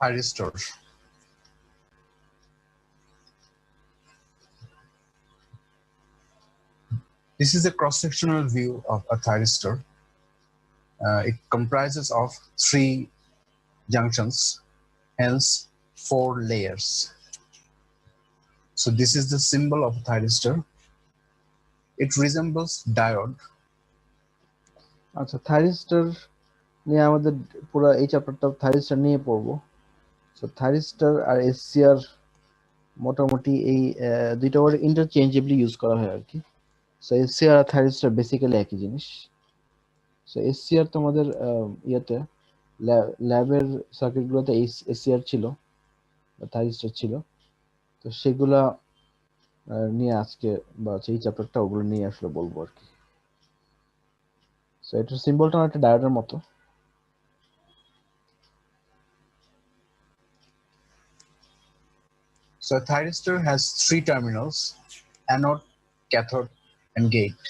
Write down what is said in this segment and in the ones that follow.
thyristor. This is a cross-sectional view of a thyristor. It comprises of 3 junctions, hence 4 layers. So this is the symbol of a thyristor. It resembles diode. আচ্ছা, thyristor নিয়ে আমাদের পুরো এই চ্যাপ্টারটা thyristor নিয়ে পড়বো। So thyristor আর SCR মোটামুটি এই দুইটা ওয়ার্ড ইন্টারচেঞ্জেবলি ইউজ করা হয় আর কি। সো এসসিআর আর থাইরিস্টর বেসিক্যালি একই জিনিস। সো এসসিআর তোমাদের ইয়েতে ল্যাবের সার্কিটগুলোতে এসসিআর ছিল, থাইরিস্টর ছিল, তো সেগুলা নিয়ে আজকে বা এই চ্যাপ্টারটা ওগুলো নিয়ে আসলে বলবো আর কি। সো এটার সিম্বলটা একটা ডায়োডের মতো। So a thyristor has 3 terminals, anode, cathode, and gate.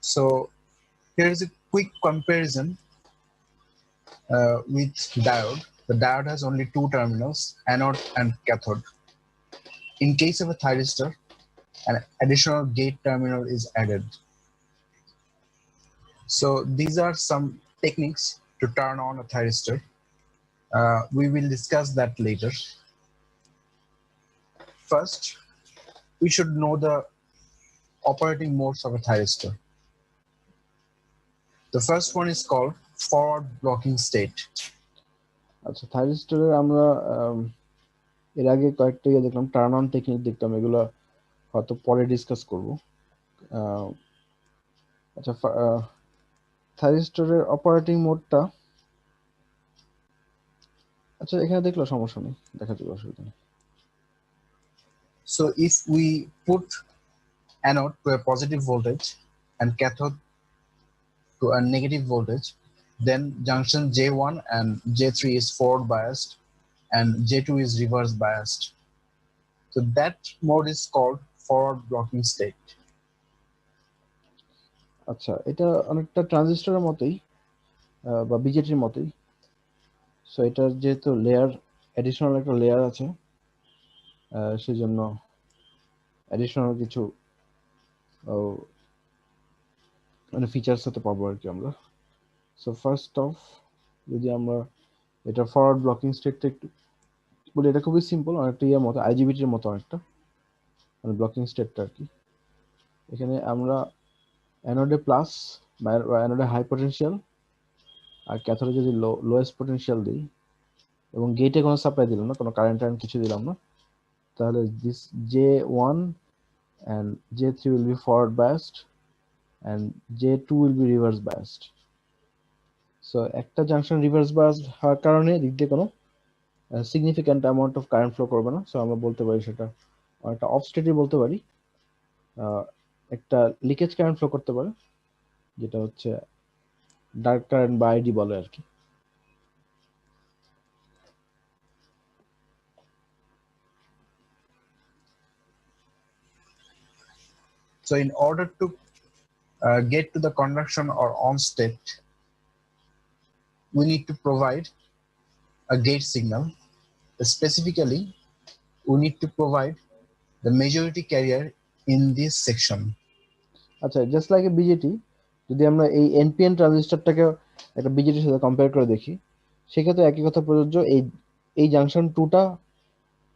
So here is a quick comparison with diode. The diode has only 2 terminals, anode and cathode. In case of a thyristor, an additional gate terminal is added. So these are some techniques to turn on a thyristor. We will discuss that later. First, we should know the operating modes of a thyristor. The first one is called forward blocking state. আচ্ছা, থাইরিস্টরের আমরা এর আগে কয়েকটা ইয়ে দেখলাম, turn on technique দেখলাম, এগুলো হয়তো পরে ডিসকাস করব। আচ্ছা, থাইরিস্টরের অপারেটিং মোডটা আচ্ছা এখানে দেখলো সমস্যা নেই, দেখা যাবে, অসুবিধা নেই। So if we put anode to a positive voltage and cathode to a negative voltage, then junction J1 and J3 is forward biased and J2 is reverse biased. So that mode is called forward blocking state. আচ্ছা, এটা অনেকটা ট্রানজিস্টরের মতোই বা বিজেটির মতোই। So এটার যেহেতু layer, additional একটা layer আছে, সেজন্য অ্যাডিশনাল কিছু মানে ফিচার্স হতে পারবো আর কি আমরা। সো ফার্স্ট অফ যদি আমরা এটা ফরওয়ার্ড ব্লকিং স্টেটটা একটু বলি, এটা খুবই সিম্পল, অনেকটা ইয়ের মতো, আইজিবিটির মতো অনেকটা, মানে ব্লকিং স্টেটটা আর কি। এখানে আমরা অ্যানোডে প্লাস বা অ্যানোডে হাই পটেনশিয়াল আর ক্যাথোডে যদি লোয়েস্ট পটেনশিয়াল দিই এবং গেটে কোনো সাপ্লাই দিলাম না, কোনো কারেন্ট কিছু দিলাম না, তাহলে this J1 and J3 will be forward biased and J2 will be reverse biased. So একটা জাংশন রিভার্স বায়াসড হওয়ার কারণে দিক দিয়ে কোনো significant amount of current flow করবে না। সো আমরা বলতে পারি সেটা একটা অফ স্টেটই বলতে পারি, একটা লিকেজ কারেন্ট ফ্লো করতে পারে, যেটা হচ্ছে ডার্ক কারেন্ট বা আইডি বলে আর কি। So in order to get to the conduction or on state, we need to provide a gate signal. Specifically, we need to provide the majority carrier in this section. আচ্ছা, just like a BJD, যদি আমরা এই NPN ট্রানজিস্টরটাকে একটা বিজেটির সাথে compare করে দেখি, সেক্ষেত্রে একই কথা প্রযোজ্য। এই জাংশন 2টা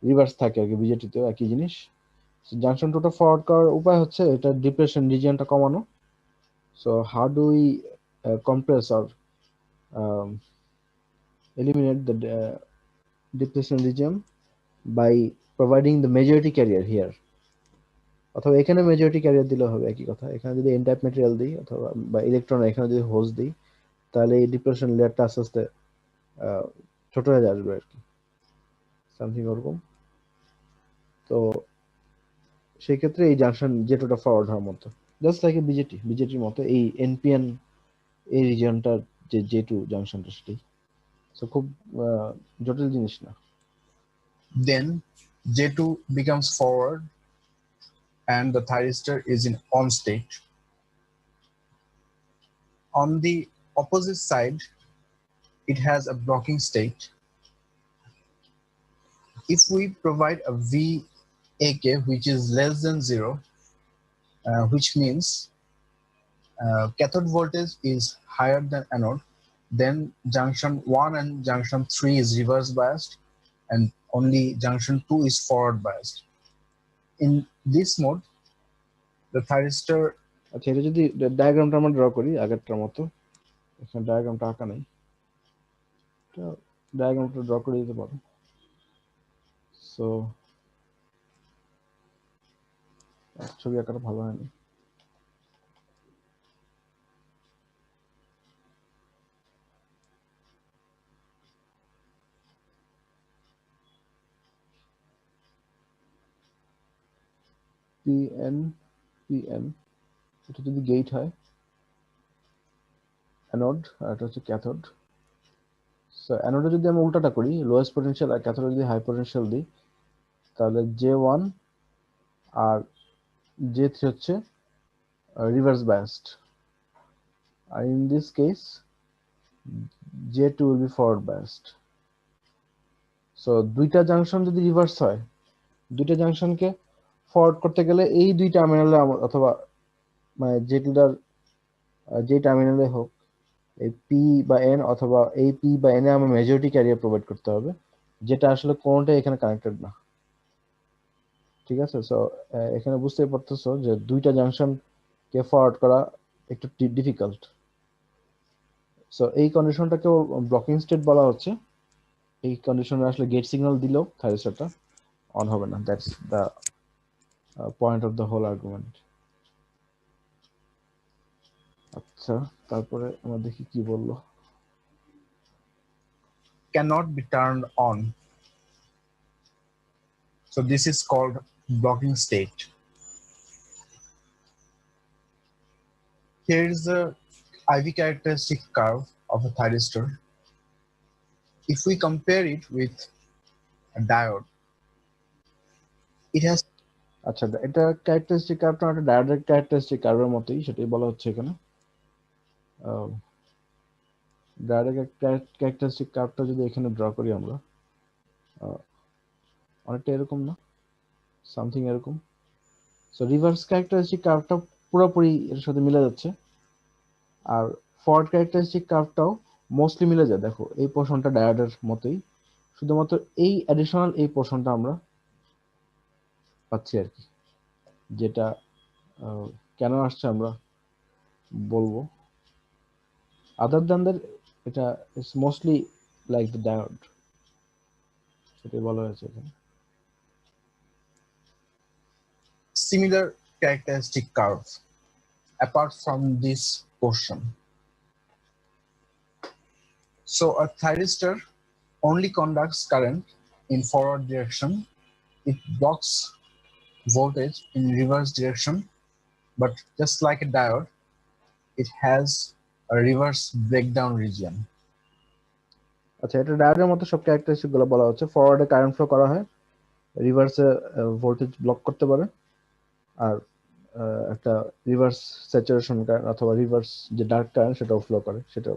রিভার্স থাকে আর কি, বিজেটিতেও একই জিনিস। জাংশন 2টা ফরওয়ার্ড করার উপায় হচ্ছে এটা ডিপ্রেশন রিজিয়নটা কমানো। So how do we compress or eliminate the depletion region by providing the majority carrier here. অথবা এখানে মেজরিটি ক্যারিয়ার দিলে হবে, একই কথা। এখানে যদি এন টাইপ ম্যাটেরিয়াল দিই অথবা বা ইলেকট্রন এখানে যদি হোজ দিই, তাহলে এই ডিপ্রেশন লেয়ারটা আস্তে আস্তে ছোট হয়ে আসবে আর কি, সামথিং ওরকম। তো সেই ক্ষেত্রে এই জাংশন যেটা ফরওয়ার্ড হওয়ার মতো, জাস্ট লাইক এ বিজেটির মতো এই এনপিএন এই রিজিয়নটার যে J2 জাংশনটা সেটাই। সো খুব জটিল জিনিস না। Then J2 becomes forward and the thyristor is in on state. On the opposite side, it has a blocking state. if we provide a VAK which is less than 0, which means cathode voltage is higher than anode, then junction 1 and junction 3 is reverse biased and only junction 2 is forward biased. In this mode, the thyristor. আচ্ছা, এটা যদি ডায়াগ্রামটা আমরা draw করি আগেরটার মতো, এখানে ডায়াগ্রামটা আঁকা নেই, ডায়াগ্রামটা ড্র করে দিতে পারো। সো ছবি আঁকাটা ভালো হয়নি। পিএন পিএন এটা যদি গেট হয়, অ্যানোড আর এটা হচ্ছে ক্যাথোড। সো অ্যানোডে যদি আমরা উল্টাটা করি, লোয়েস্ট পটেনশিয়াল, আর ক্যাথোডে যদি হাই পটেনশিয়াল দিই, তাহলে J1 আর J3 হচ্ছে রিভার্স বায়াসড, আর in this case J2 will be forward biased. So দুইটা জাংশন যদি রিভার্স হয়, দুইটা জাংশনকে ফরওয়ার্ড করতে গেলে এই দুই টার্মিনালে অথবা মানে যেটার যে টার্মিনালে হোক, এই পি বা এন অথবা এই পি বা এন এ আমার মেজরিটি ক্যারিয়ার প্রোভাইড করতে হবে, যেটা আসলে কোনটাই এখানে কানেক্টেড না। ঠিক আছে? সো এখানে বুঝতেই পারতেছো যে দুইটা জাংশনকে ফরওয়ার্ড করা একটু ডিফিকাল্ট। সো এই কন্ডিশনটাকে ব্লকিং স্টেট বলা হচ্ছে। এই কন্ডিশনে আসলে গেট সিগন্যাল দিলেও থাইরিস্টরটা অন হবে না। That's the point of the whole argument. আচ্ছা, তারপরে আমরা দেখি কি বললো। Cannot be turned on. So this is called blocking state. Here is the IV characteristic curve of a thyristor. If we compare it with a diode, it has. আচ্ছা, এটা characteristic কার্ভটা একটা ডায়োডের characteristic কার্ভের মতোই, সেটাই বলা হচ্ছে এখানে। ডায়োডের ক্যারেক্টারিস্টিক কার্ভটা যদি এখানে ড্র করি আমরা, অনেকটা এরকম না, সামথিং এরকম। সো রিভার্স ক্যারেক্টারিস্টিক কার্ভটা পুরোপুরি এর সাথে মিলে যাচ্ছে, আর ফরওয়ার্ড ক্যারেক্টারিস্টিক কার্ভটাও মোস্টলি মিলে যায়। দেখো এই পোর্শনটা ডায়োডের মতোই, শুধুমাত্র এই অ্যাডিশনাল এই পোর্শনটা আমরা পাচ্ছি আর কি, যেটা কেন আসছে আমরা বলবো। আদার দ্যান দ্যাট এটা is mostly like the diode, সেটাই বলা হয়েছে এখানে। Similar characteristic curve apart from this portion. So a thyristor only conducts current in forward direction. It blocks voltage in reverse direction, but just like a diode, it has a reverse breakdown region. আচ্ছা, এটা ডায়োডের মতো সব characteristic গুলো বলা হচ্ছে। ফরওয়ার্ডে current flow করা হয়, রিভার্সে voltage block করতে পারে, আর একটা রিভার্স স্যাচুরেশন কারেন্ট অথবা রিভার্স যে ডার্ক কারেন্ট সেটাও ফ্লো করে, সেটা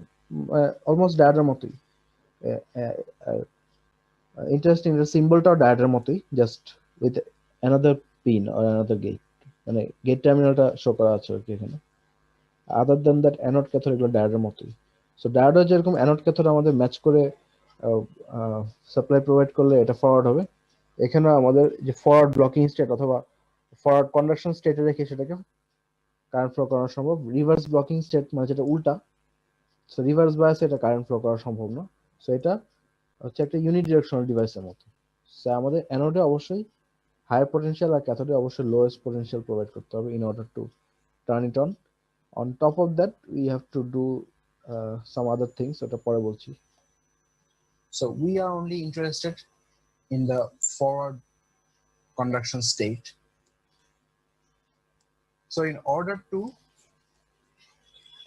অলমোস্ট ডায়োডের মতোই। ইন্টারেস্টিং, সিম্বলটাও ডায়োডের মতোই, just with another pin or another gate, মানে গেট টার্মিনালটা শো করা আছে আর কি এখানে। Other than that anode cathode এগুলো ডায়োডের মতোই। সো ডায়োডও যেরকম অ্যানোড ক্যাথোড আমাদের ম্যাচ করে সাপ্লাই প্রোভাইড করলে এটা ফরওয়ার্ড হবে, এখানে আমাদের যে ফরওয়ার্ড ব্লকিং স্টেট অথবা ফরওয়ার্ড কন্ডাকশন স্টেটে রেখে সেটাকে কারেন্ট ফ্লো করানো সম্ভব। রিভার্স ব্লকিং স্টেট মানে যেটা উল্টা, সো রিভার্স বায়াসে এটা কারেন্ট ফ্লো করা সম্ভব না। সো এটা হচ্ছে একটা ইউনিডিরেকশনাল ডিভাইসের মতো। সো আমাদের অ্যানোডে অবশ্যই হায়ার পটেনশিয়াল আর ক্যাথোডে অবশ্যই লোয়েস্ট পটেনশিয়াল প্রোভাইড করতে হবে in order to turn it on. On top of that, we have to do some other things. ওটা পরে বলছি। So we are only interested in the forward conduction state. So in order to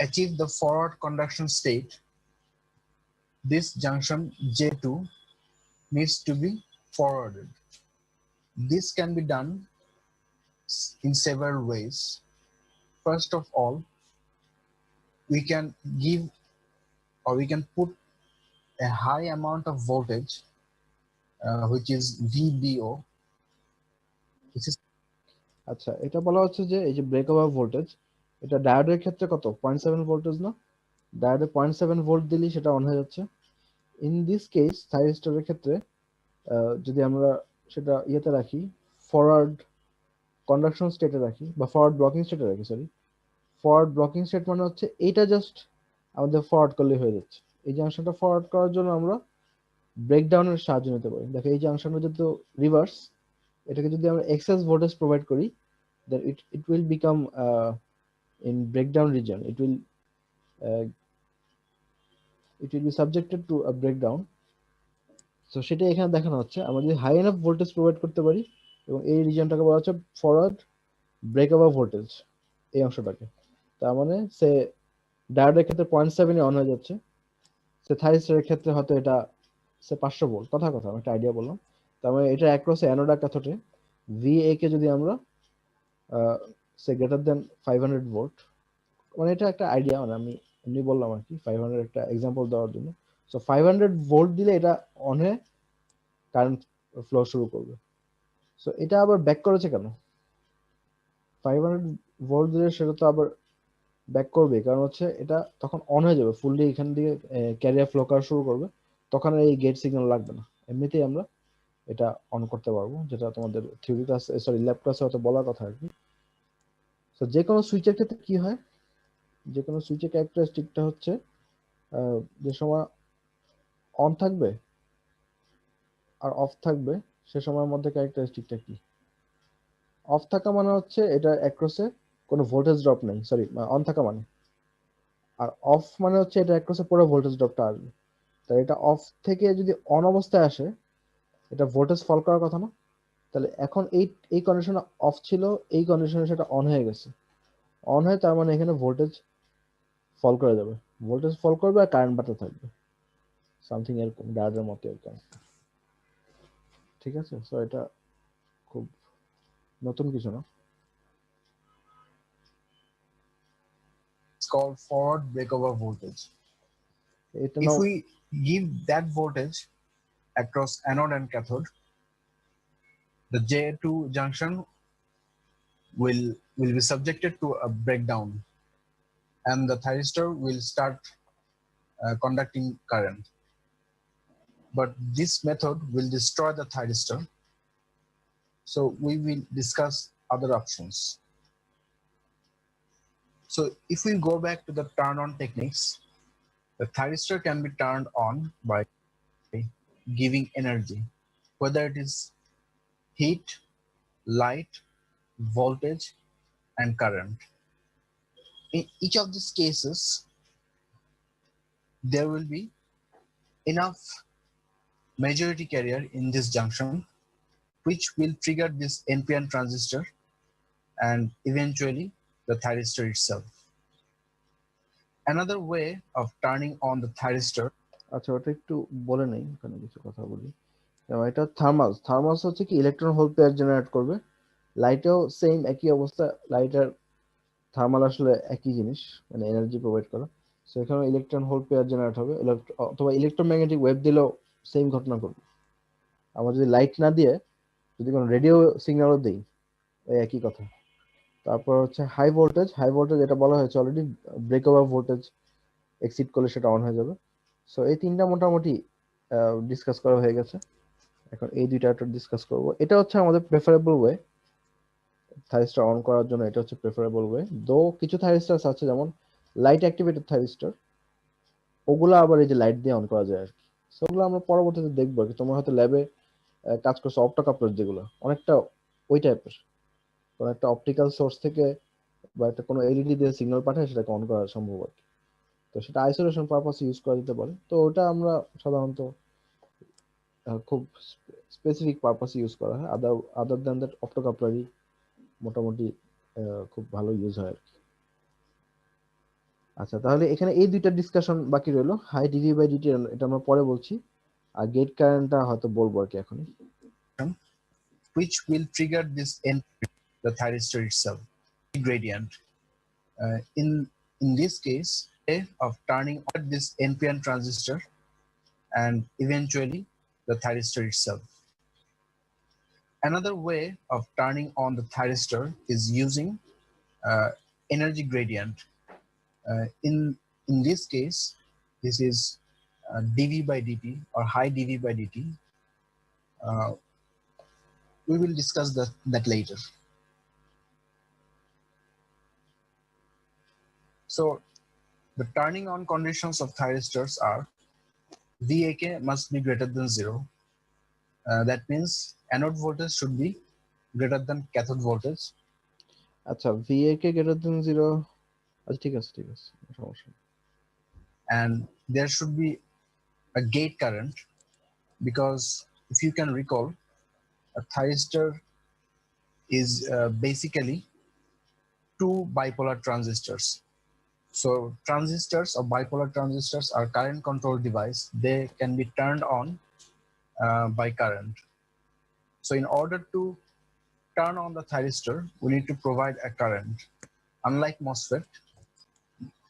achieve the forward conduction state, this junction J2 needs to be forwarded. This can be done in several ways. First of all, we can give or we can put a high amount of voltage which is VBO, which is আচ্ছা, এটা বলা হচ্ছে যে এই যে break over voltage, এটা ডায়োডের ক্ষেত্রে কত 0.7 ভোল্টেজ না, ডায়োডে 0.7 ভোল্ট দিলেই সেটা অন হয়ে যাচ্ছে। ইন দিস কেস থাইরিস্টরের ক্ষেত্রে যদি আমরা সেটা ইয়েতে রাখি, ফরওয়ার্ড কন্ডাকশন স্টেটে রাখি বা ফরওয়ার্ড ব্লকিং স্টেটে রাখি, সরি, ফরওয়ার্ড ব্লকিং স্টেট মানে হচ্ছে এইটা জাস্ট আমাদের ফরওয়ার্ড করলেই হয়ে যাচ্ছে। এই জাংশনটা ফরওয়ার্ড করার জন্য আমরা ব্রেকডাউনের সাহায্য নিতে পারি। দেখো এই জাংশনটা যেহেতু রিভার্স, এটাকে যদি আমরা এক্সেস ভোল্টেজ প্রোভাইড করি, then it will become in breakdown region, uh, it will be subjected to a breakdown. So সেটা এখানে দেখানো হচ্ছে, আমরা যদি হাই এনাফ ভোল্টেজ প্রোভাইড করতে পারি, এবং এই রিজনটাকে বলা হচ্ছে ফরওয়ার্ড ব্রেক ওভার ভোল্টেজ, এই অংশটাকে। তার মানে সে ডায়োডের ক্ষেত্রে 0.7 অন হয়ে যাচ্ছে, সে থাইরিস্টরের ক্ষেত্রে হয়তো এটা সে 500 ভোল্ট, কথা আমি একটা আইডিয়া বললাম। তার মানে এটা অ্যাক্রসে অ্যানোড আর ক্যাথোডে VA কে যদি আমরা সে গ্রেটার দেন 500 ভোল্ট, মানে এটা একটা আইডিয়া, মানে আমি এমনি বললাম আর কি 500 একটা এক্সাম্পল দেওয়ার জন্য। সো 500 ভোল্ট দিলে এটা অন হয়ে কারেন্ট ফ্লো শুরু করবে। সো এটা আবার ব্যাক করেছে কেন? 500 ভোল্ট দিলে সেটা তো আবার ব্যাক করবে, কারণ হচ্ছে এটা তখন অন হয়ে যাবে ফুললি, এখান থেকে ক্যারিয়ার ফ্লো করা শুরু করবে, তখন আর এই গেট সিগন্যাল লাগবে না, এমনিতেই আমরা এটা অন করতে পারবো, যেটা তোমাদের থিওরি ক্লাস, সরি ল্যাব ক্লাসে হয়তো বলার কথা আর কি। সো যে কোনো সুইচের ক্ষেত্রে কি হয়, যে কোনো সুইচের ক্যারেক্টারিস্টিকটা হচ্ছে যে সময় অন থাকবে আর অফ থাকবে সে সময়ের মধ্যে ক্যারেক্টারিস্টিকটা কি? অফ থাকা মানে হচ্ছে এটা অ্যাক্রসে কোনো ভোল্টেজ ড্রপ নেই, সরি অন থাকা মানে, আর অফ মানে হচ্ছে এটা অ্যাক্রসে পুরো ভোল্টেজ ড্রপটা আসবে। তাই এটা অফ থেকে যদি অন অবস্থায় আসে, এটা ভোল্টেজ ফল করার কথা না। তাহলে এখন এই কন্ডিশনে অফ ছিল, এই কন্ডিশনে সেটা অন হয়ে গেছে, অন হয়ে তার মানে এখানে ভোল্টেজ ফল করে যাবে, ভোল্টেজ ফল করবে আর কারেন্ট বাড়তে থাকবে, সামথিং এরকম ডায়োডের মতো এরকম। ঠিক আছে, সো এটা খুব নতুন কিছু না। called forward breakover voltage. এটা If now, we give that voltage across anode and cathode, the J2 junction will be subjected to a breakdown, and the thyristor will start conducting current. But this method will destroy the thyristor, so we will discuss other options. So if we go back to the turn on techniques, the thyristor can be turned on by giving energy, whether it is heat, light, voltage, and current. In each of these cases, there will be enough majority carrier in this junction, which will trigger this NPN transistor and eventually the thyristor itself. Another way of turning on the thyristor. আচ্ছা ওটা একটু বলে নেই, ওখানে কিছু কথা বলি। এটা থার্মাল, থার্মালস হচ্ছে কি ইলেকট্রন হোল পেয়ার জেনারেট করবে, লাইটেও সেম একই অবস্থা, লাইট আর থার্মাল আসলে একই জিনিস, মানে এনার্জি প্রোভাইড করা। সো এখানে ইলেকট্রন হোল পেয়ার জেনারেট হবে, অথবা ইলেকট্রোম্যাগনেটিক ওয়েভ দিলেও সেম ঘটনা করবে। আমরা যদি লাইট না দিয়ে যদি কোনো রেডিও সিগন্যালও দিই, ওই একই কথা। তারপর হচ্ছে হাই ভোল্টেজ, হাই ভোল্টেজ এটা বলা হয়েছে already, break over voltage exceed করলে সেটা অন হয়ে যাবে। সো এই তিনটা মোটামুটি ডিসকাস করা হয়ে গেছে, এখন এই দুইটা একটু ডিসকাস করব। এটা হচ্ছে আমাদের প্রেফারেবল ওয়ে থাইরিস্টর অন করার জন্য, এটা হচ্ছে প্রেফারেবল ওয়ে। দো কিছু থাইরিস্টর আছে যেমন লাইট অ্যাক্টিভেটেড থাইরিস্টর, ওগুলো আবার এই যে লাইট দিয়ে অন করা যায় আর কি। সো ওগুলো আমরা পরবর্তীতে দেখবো আর কি, তোমরা হয়তো ল্যাবে কাজ করছো অপটোকাপলার, যেগুলো অনেকটা ওই টাইপের, কোন একটা অপটিক্যাল সোর্স থেকে বা একটা কোনো এলইডি দিয়ে সিগন্যাল পাঠায় সেটাকে অন করা সম্ভব আর কি। তো সেটা আইসোলেশন পারপাসে ইউজ করা যেতে পারে, তো ওটা আমরা সাধারণত খুব স্পেসিফিক পারপাসে ইউজ করা হয়। আদার দ্যান দ্যাট অপটোকাপলারই মোটামুটি খুব ভালো ইউজ হয় আর কি। আচ্ছা তাহলে এখানে এই দুইটা ডিসকাশন বাকি রইলো, হাই ডিভি বাই ডিটি এটা আমরা পরে বলছি, আর গেট কারেন্টটা হয়তো বলবো আর কি এখনই। Which will trigger this NPN, the thyristor itself, gradient. In this case, of turning on this NPN transistor and eventually the thyristor itself. Another way of turning on the thyristor is using energy gradient. In this case, this is dV by dt or high dV by dt. We will discuss that later. So the turning on conditions of thyristors are VAK must be greater than 0. That means anode voltage should be greater than cathode voltage. আচ্ছা VAK greater than 0 আচ্ছা ঠিক আছে সমস্যা নেই। And there should be a gate current, because if you can recall, a thyristor is basically two bipolar transistors. So transistors or bipolar transistors are current control device. They can be turned on by current. So in order to turn on the thyristor, we need to provide a current. Unlike MOSFET,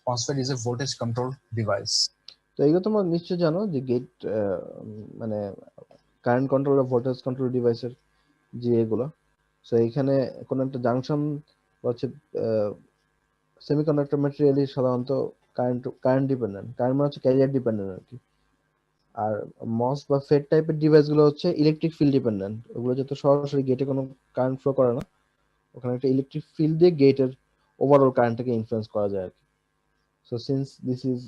MOSFET is a voltage control device. তো এগুলো তোমরা নিশ্চয়ই জানো যে gate মানে current control আর voltage control ডিভাইসের যে এগুলো। সো এখানে কোনো একটা জাংশন হচ্ছে সেমিকন্ডাক্টর ম্যাটেরিয়ালই সাধারণত কারেন্ট ডিপেন্ডেন্ট, কারেন্ট মানে হচ্ছে ক্যারিয়ার ডিপেন্ডেন্ট আর কি। আর মস বা ফেড টাইপের ডিভাইসগুলো হচ্ছে ইলেকট্রিক ফিল্ড ডিপেন্ডেন্ট। ওগুলো যত সরাসরি গেটে কোনো কারেন্ট ফ্লো করে না, ওখানে একটা ইলেকট্রিক ফিল্ড দিয়ে গেটের ওভারঅল কারেন্টটাকে ইনফ্লুয়েন্স করা যায় আর কি। So since this is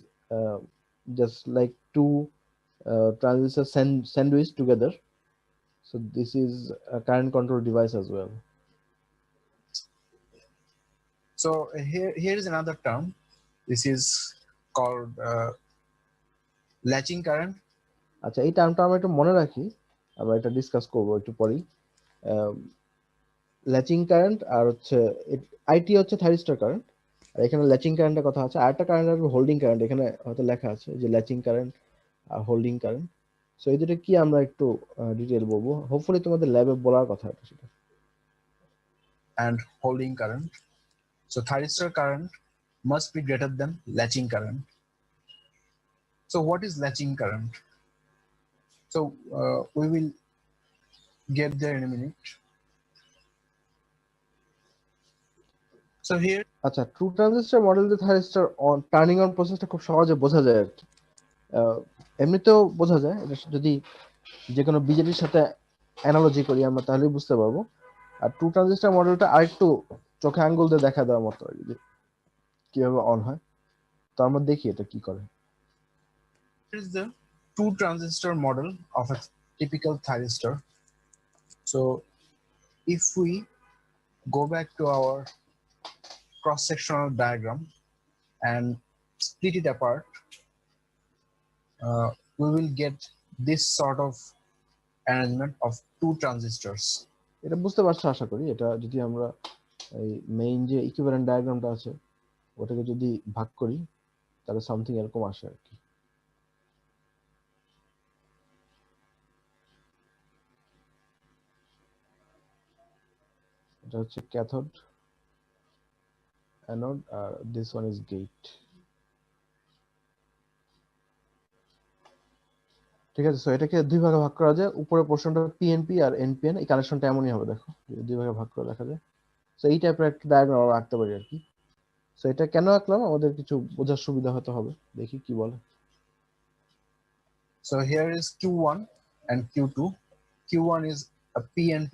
just like two transistors sandwiched together, so this is a current control device as well. So here is another term. This is called latching current. আচ্ছা এই টার্মটা আমরা একটু মনে রাখি, আমরা এটা ডিসকাস করব একটু পরেই। ল্যাচিং কারেন্ট আর হচ্ছে আইটি হচ্ছে থাইরিস্টর কারেন্ট, আর এখানে ল্যাচিং কারেন্টের কথা আছে। আরেকটা কারেন্ট আর হোল্ডিং কারেন্ট, এখানে হয়তো লেখা আছে যে ল্যাচিং কারেন্ট আর হোল্ডিং কারেন্ট। সো এই দুটো কি আমরা একটু ডিটেইল বলবো, হোপফুলি তোমাদের ল্যাবে বলার কথা এটা সেটা। And holding current. So thyristor current must be greater than latching current. So what is latching current? So we will get there in a minute. So here, আচ্ছা ট্রু ট্রানজিস্টর মডেল দিয়ে thyristor turning on প্রসেসটা খুব সহজে বোঝা যায় আর কি। এমনিতেও বোঝা যায়, এটা যদি যে কোনো বিজেটির সাথে অ্যানালজি করি আমরা তাহলেই বুঝতে পারবো। আর ট্রু ট্রানজিস্টর মডেলটা আরেকটু চোখে আঙ্গুল দিয়ে দেখা দেওয়ার মতো আর কি, যে কিভাবে অন হয়। তো আমরা দেখি এটা কি করে। is the two transistor model of a typical thyristor. So if we go back to our cross-sectional diagram and split it apart, we will get this sort of arrangement of two transistors. এটা বুঝতে পারছো আশা করি। এটা যদি আমরা এই main যে equivalent ডায়াগ্রামটা আছে ওটাকে যদি ভাগ করি তাহলে সামথিং এরকম আসে আর কি। এটা হচ্ছে ক্যাথোড, অ্যানোড, আর দিস ওয়ান ইজ গেট। ঠিক আছে, সো এটাকে দুই ভাগে ভাগ করা যায়। উপরের পোর্শনটা পিএনপি আর এনপিএন, এই কানেকশনটা এমনই হবে দেখো, দুই ভাগে ভাগ করে দেখা যায়। সো এই টাইপের একটা ডায়াগ্রাম আমরা আঁকতে পারি আর কি। সো এটা কেন আঁকলাম আমাদের কিছু বোঝার সুবিধা হতে হবে, দেখি কি বলে। So here is Q1 and Q2. Q1 is a PNP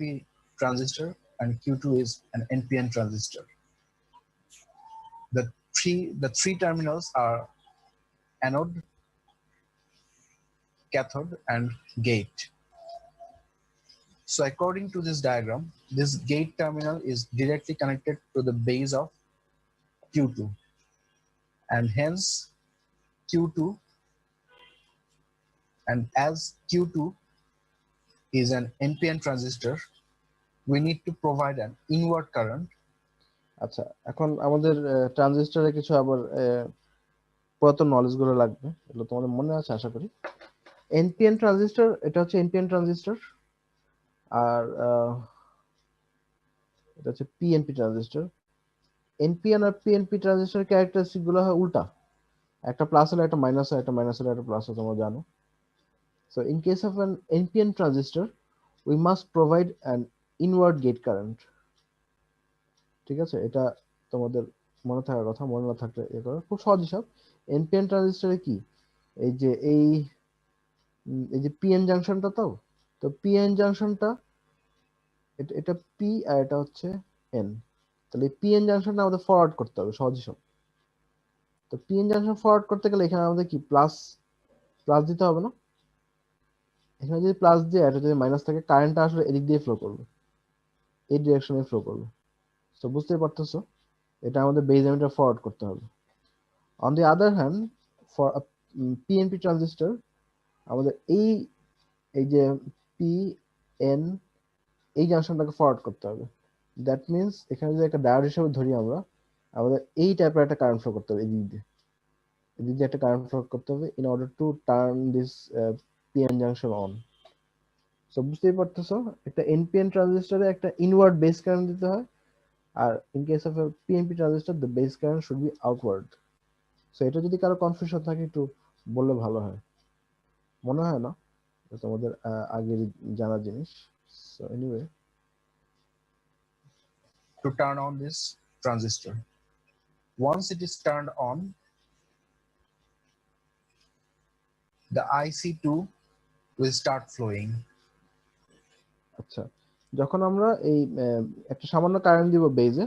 transistor and Q2 is an NPN transistor. The three terminals are anode, cathode, and gate. So according to this diagram, this gate terminal is directly connected to the base of Q2, and hence Q2, and as Q2 is an NPN transistor, we need to provide an inward current. আচ্ছা এখন আমাদের ট্রানজিস্টরে কিছু আবার পুরাতন knowledge গুলো লাগবে, এগুলো তোমাদের মনে আছে আশা করি। এনপিএন ট্রানজিস্টর, এটা হচ্ছে এনপিএন ট্রানজিস্টর, আর এটা হচ্ছে পিএনপি ট্রানজিস্টর। এনপিএন আর পিএনপি ট্রানজিস্টর ক্যারেক্টারিস্টিক গুলো হয় উল্টা, একটা প্লাস হলে একটা মাইনাস হয়, একটা মাইনাস হলে একটা প্লাস হয়, তোমরা জানো। So in case of an NPN transistor, we must provide an inward gate current. ঠিক আছে, এটা তোমাদের মনে থাকার কথা, মনে না থাকলে এ করো, খুব সহজ হিসাব। এনপিএন ট্রানজিস্টরে কি এই যে এই যে পিএন জাংশনটা, তো পিএন জাংশনটা এটা পি আর এটা হচ্ছে এন, তাহলে পিএন জাংশনটা আমাদের ফরওয়ার্ড করতে হবে, সহজ হিসাব। তো পিএন জাংশন ফরওয়ার্ড করতে গেলে এখানে আমাদের কি প্লাস প্লাস দিতে হবে না? এখানে যদি প্লাস দিয়ে এটা যদি মাইনাস থাকে, কারেন্টটা আসলে এদিক দিয়ে ফ্লো করবে, এই ডিরেকশনে ফ্লো করবে। তো বুঝতেই পারতেছো, এটা আমাদের বেজ এমিটার ফরওয়ার্ড করতে হবে। On the other hand, for PNP transistor, আমাদের এই যে পি এন এই জাংশনটাকে ফরওয়ার্ড করতে হবে। দ্যাট মিনস এখানে যদি একটা ডায়োড হিসেবে ধরি আমরা, আমাদের এই টাইপের একটা কারেন্ট ফ্লো করতে হবে, এদিক দিয়ে একটা কারেন্ট ফ্লো করতে হবে in order to turn this PN junction on. So বুঝতেই পারতেছো, একটা এনপিএন ট্রানজিস্টরে একটা ইনওয়ার্ড বেস কারেন্ট দিতে হয়, আর in case of a PNP transistor the base current should be outward. So এটা যদি কারো কনফিউশন থাকে একটু বললে ভালো হয়, মনে হয় না তোমাদের আগের জানা জিনিস। So anyway, To turn on this transistor, once it is turned on, the IC2 will start flowing. আচ্ছা, যখন আমরা এই একটা সামান্য কারেন্ট দিব বেজে,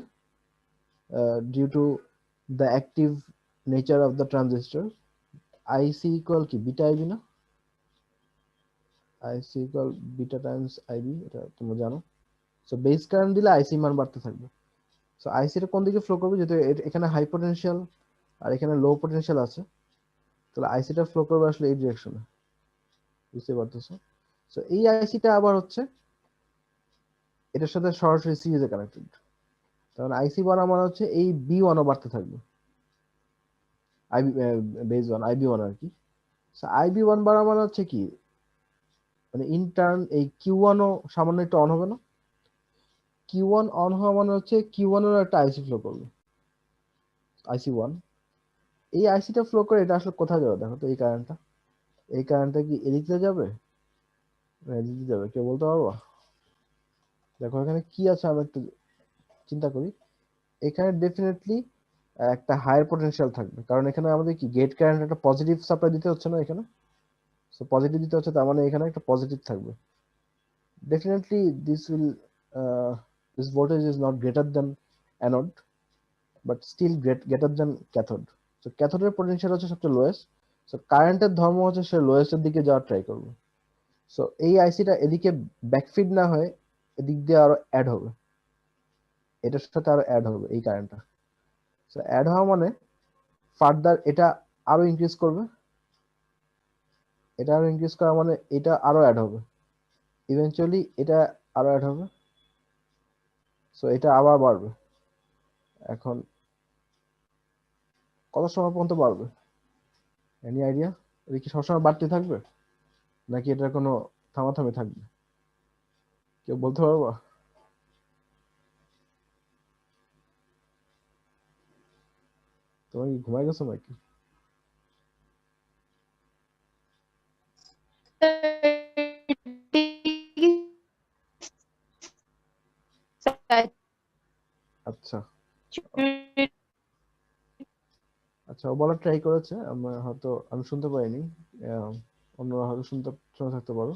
due to the active nature of the transistor, IC equal কি বিটা আইবি না? IC equal beta times IB, এটা তোমরা জানো। সো বেস কারেন্ট দিলে আইসি মান বাড়তে থাকবে। সো আইসিটা কোন দিকে ফ্লো করবে, যেহেতু এখানে হাই পটেনশিয়াল আর এখানে লো পটেনশিয়াল আছে, তাহলে আইসিটা ফ্লো করবে আসলে এই ডিরেকশনে, বুঝতে পারতেছো? সো এই আইসিটা আবার হচ্ছে এটার সাথে সরাসরি সিরিজে কানেক্টেড, তাহলে আইসি বাড়া মানে হচ্ছে এই বি ওয়ানও বাড়তে থাকবে, IB base one IB one আর কি। সো আইবি ওয়ান বাড়া মানে হচ্ছে কি, মানে ইনটার্ন এই কিউ ওয়ানও সামান্য একটু অন হবে না? কিউ ওয়ান অন হওয়া মানে হচ্ছে কিউ ওয়ানেরও একটা আইসি ফ্লো করবে, আইসি ওয়ান। এই আইসিটা ফ্লো করে এটা আসলে কোথায় যাবে দেখো তো, এই কারেন্টটা কি এদিক দিয়ে যাবে না এদিক দিয়ে যাবে, কেউ বলতে পারবো? দেখো এখানে কি আছে আমি একটু চিন্তা করি। এখানে ডেফিনেটলি একটা হায়ার পটেনশিয়াল থাকবে, কারণ এখানে আমাদের কি গেট কারেন্ট একটা পজিটিভ সাপ্লাই দিতে হচ্ছে না এখানে, সো পজিটিভ দিতে হচ্ছে, তার মানে এখানে একটা পজিটিভ থাকবে। Definitely this voltage is not greater than anode but still greater than cathode. So ক্যাথোডের পটেনশিয়াল হচ্ছে সবচেয়ে লোয়েস্ট, সো কারেন্টের ধর্ম হচ্ছে সে লোয়েস্টের দিকে যাওয়ার ট্রাই করবে। সো এই আইসিটা এদিকে ব্যাকফিড না হয়ে এদিক দিয়ে আরো অ্যাড হবে, এটার সাথে আরো অ্যাড হবে এই কারেন্টটা। সো অ্যাড হওয়া মানে ফার্দার এটা আরো ইনক্রিজ করবে, এটা আরো ইনক্রিজ করা মানে এটা আরো অ্যাড হবে, ইভেনচুয়ালি এটা আরো অ্যাড হবে, সো এটা আবার বাড়বে। এখন কত সময় পর্যন্ত বাড়বে, এনি আইডিয়া? এটা কি সবসময় বাড়তে থাকবে নাকি এটার কোনো থামাথামি থাকবে, কেউ বলতে পারবা? তোমার কি ঘুমাই গেছো নাকি? আচ্ছা আচ্ছা, ও বলার ট্রাই করেছে, আমি শুনতে পাইনি, অন্যরা হয়তো শুনে থাকতে পারো।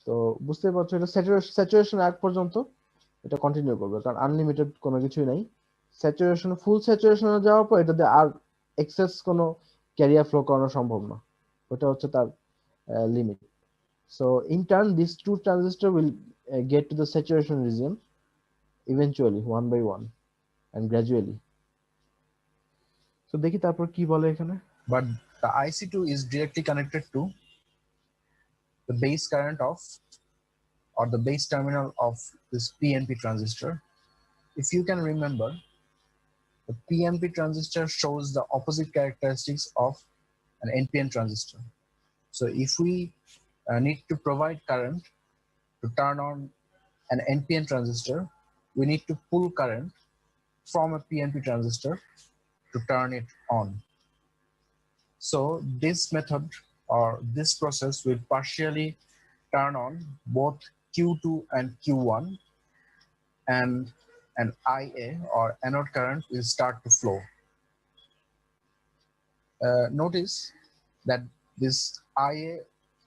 তো বুঝতে পারছো, এটা স্যাচুরেশন আগ পর্যন্ত এটা কন্টিনিউ করবে, কারণ আনলিমিটেড কোনো কিছুই নাই। স্যাচুরেশন ফুল স্যাচুরেশনে যাওয়ার পর এটাতে আর এক্সেস কোনো ক্যারিয়ার ফ্লো করানো সম্ভব না, ওটা হচ্ছে তার limit. So in turn this two transistor will get to the saturation region eventually one by one and gradually. So দেখি তারপর কি বলে এখানে। But the IC2 is directly connected to the base current of, or the base terminal of this PNP transistor. If you can remember, the PNP transistor shows the opposite characteristics of an NPN transistor. So if we need to provide current to turn on an NPN transistor, we need to pull current from a PNP transistor to turn it on. So this method or this process will partially turn on both Q2 and Q1, and an IA or anode current will start to flow. Notice that this IA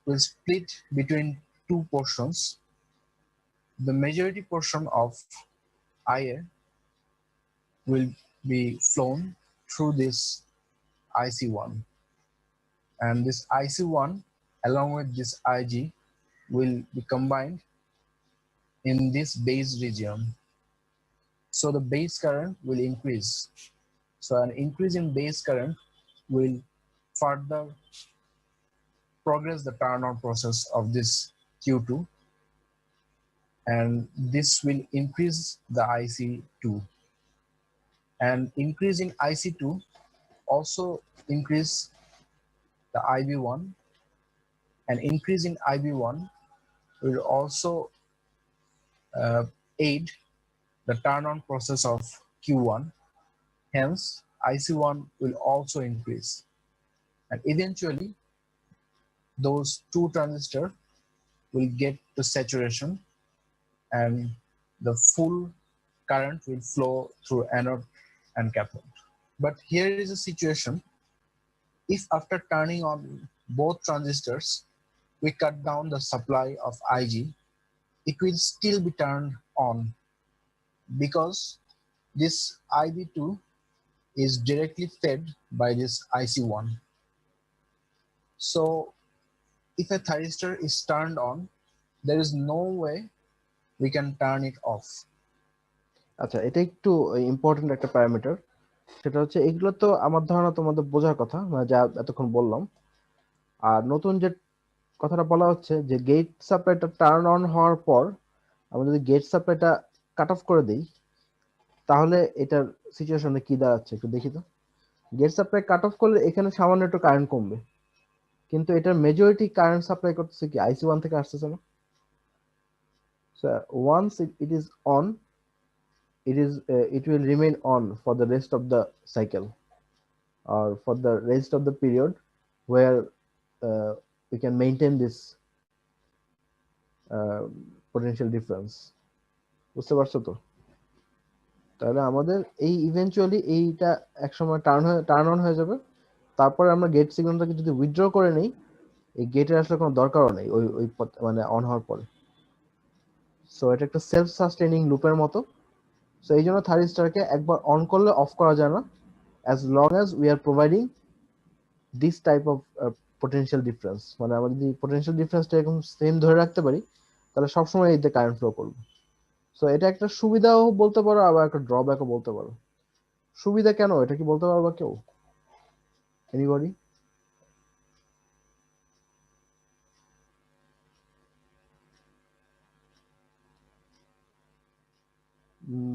will split between two portions. The majority portion of IA will be flown through this IC1, and this IC1 along with this IG will be combined in this base region. So the base current will increase. So an increase in base current will further progress the turn on process of this Q2, and this will increase the IC2, and increase in IC2 also increase the IB1, and increase in IB1 will also aid the turn on process of Q1. Hence IC1 will also increase, and eventually those two transistors will get to saturation and the full current will flow through anode and cathode. But here is a situation: if after turning on both transistors we cut down the supply of IG, it will still be turned on because this IB2 is directly fed by this IC1. So if a thyristor is turned on, there is no way we can turn it off. আচ্ছা, এটা একটু important একটা parameter. সেটা হচ্ছে এগুলো তো আমার ধারণা তোমাদের বোঝার কথা, মানে যা এতক্ষণ বললাম। আর নতুন যে কথাটা বলা হচ্ছে যে গেট সাপ্লাইটা টার্ন অন হওয়ার পর আমরা যদি গেট সাপ্লাইটা কাট অফ করে দিই, তাহলে এটার সিচুয়েশনে কি দাঁড়াচ্ছে একটু দেখি তো। গেট সাপ্লাই কাট অফ করলে এখানে সামান্য একটু কারেন্ট কমবে, কিন্তু এটার মেজরিটি কারেন্ট সাপ্লাই করতেছে কি IC1 থেকে আসতেছে না। So once it is on, it will remain on for the rest of the cycle or for the rest of the period where we can maintain this potential difference. বুঝতে পারছো তো? তাহলে আমাদের এই ইভেন্চুয়ালি এইটা একসময় টার্ন অন হয়ে যাবে, তারপরে আমরা গেট সিগন্যালটাকে যদি উইথড্র করে নেই, এই গেটের আসলে কোনো দরকারও নেই ওই মানে অন হওয়ার পরে। সো এটা একটা সেলফ সাস্টেনিং লুপের মতো। সো এই জন্য থাইরিস্টরকে একবার অন করলে অফ করা যায় না, as long as we are providing this type of potential difference। মানে আমরা যদি potential difference-টা এরকম সেম ধরে রাখতে পারি, তাহলে সবসময় এতে কারেন্ট ফ্লো করবে। সো এটা একটা সুবিধাও বলতে পারো, আবার একটা ড্রব্যাকও বলতে পারো। সুবিধা কেন, এটা কি বলতে পারবা কেউ? এনিবডি?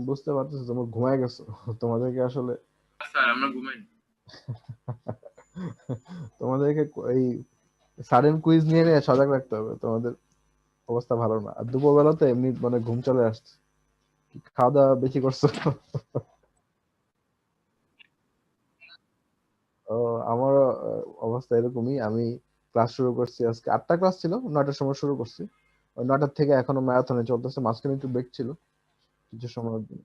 বুঝতে পারতেছো তোমরা ঘুমায় গেছো। তোমাদেরকে আসলে স্যার আমরা ঘুমাই। তোমাদেরকে এই সাডেন কুইজ নিয়ে নিয়ে সজাগ রাখতে হবে, তোমাদের অবস্থা ভালো না। আর দুপুরবেলা তো এমনি মানে ঘুম চলে আসছে। খাওয়া দাওয়া বেশি করছো? ও, আমারও অবস্থা এরকমই। আমি ক্লাস শুরু করছি আজকে 8টা ক্লাস ছিল, 9টার সময় শুরু করছি। ওই 9টার থেকে এখনো ম্যারাথনে চলতেছে, মাঝখানে একটু ব্রেক ছিল কিছু সময়ের জন্য।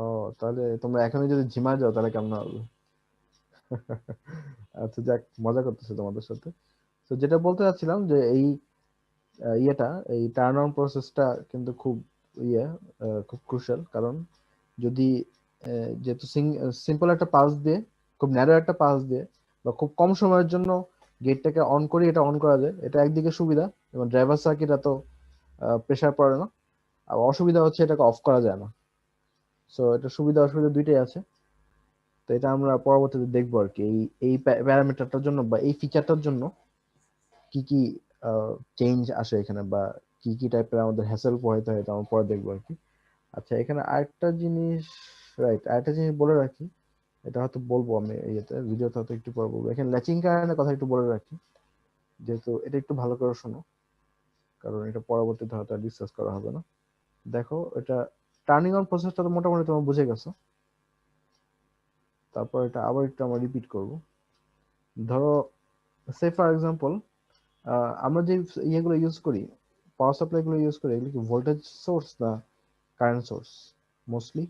ও, তাহলে তোমরা এখনই যদি ঝিমায় যাও তাহলে কেমন হবে? আচ্ছা যাক, মজা করতেছি তোমাদের সাথে। তো যেটা বলতে চাচ্ছিলাম যে এই এই টার্ন অন প্রসেসটা কিন্তু খুব খুব ক্রুশাল। কারণ যদি যেহেতু সিম্পল একটা পালস দিয়ে, খুব ন্যারো একটা পালস দিয়ে বা খুব কম সময়ের জন্য গেটটাকে অন করে এটা অন করা যায়, এটা একদিকে সুবিধা, এবং ড্রাইভার সার্কিট এত প্রেসার পড়ে না। আর অসুবিধা হচ্ছে এটাকে অফ করা যায় না। সো এটা সুবিধা অসুবিধা দুইটাই আছে। তো এটা আমরা পরবর্তীতে দেখবো আর কি, এই প্যারামিটারটার জন্য বা এই ফিচারটার জন্য কি কি চেঞ্জ আসে এখানে, বা কি কি টাইপের আমাদের হ্যাসেল পোহাইতে হয়, আমরা পরে দেখবো আর কি। আচ্ছা, এখানে আরেকটা জিনিস, আরেকটা জিনিস বলে রাখি, এটা হয়তো বলবো আমি ভিডিওতে হয়তো একটু পরে বলবো। এখানে ল্যাচিং কারেন্টের কথা একটু বলে রাখি, যেহেতু এটা একটু ভালো করে শোনো, কারণ এটা পরবর্তীতে হয়তো ডিসকাস করা হবে না। দেখো, এটা টার্নিং অন প্রসেসটা তো মোটামুটি তোমরা বুঝে গেছো। তারপর এটা আবার একটু আমরা রিপিট করব। ধরো সে ফর এক্সাম্পল আমরা যে ইয়েগুলো ইউজ করি, পাওয়ার সাপ্লাই গুলো ইউজ করি, এগুলো কি ভোল্টেজ সোর্স না কারেন্ট সোর্স মোস্টলি?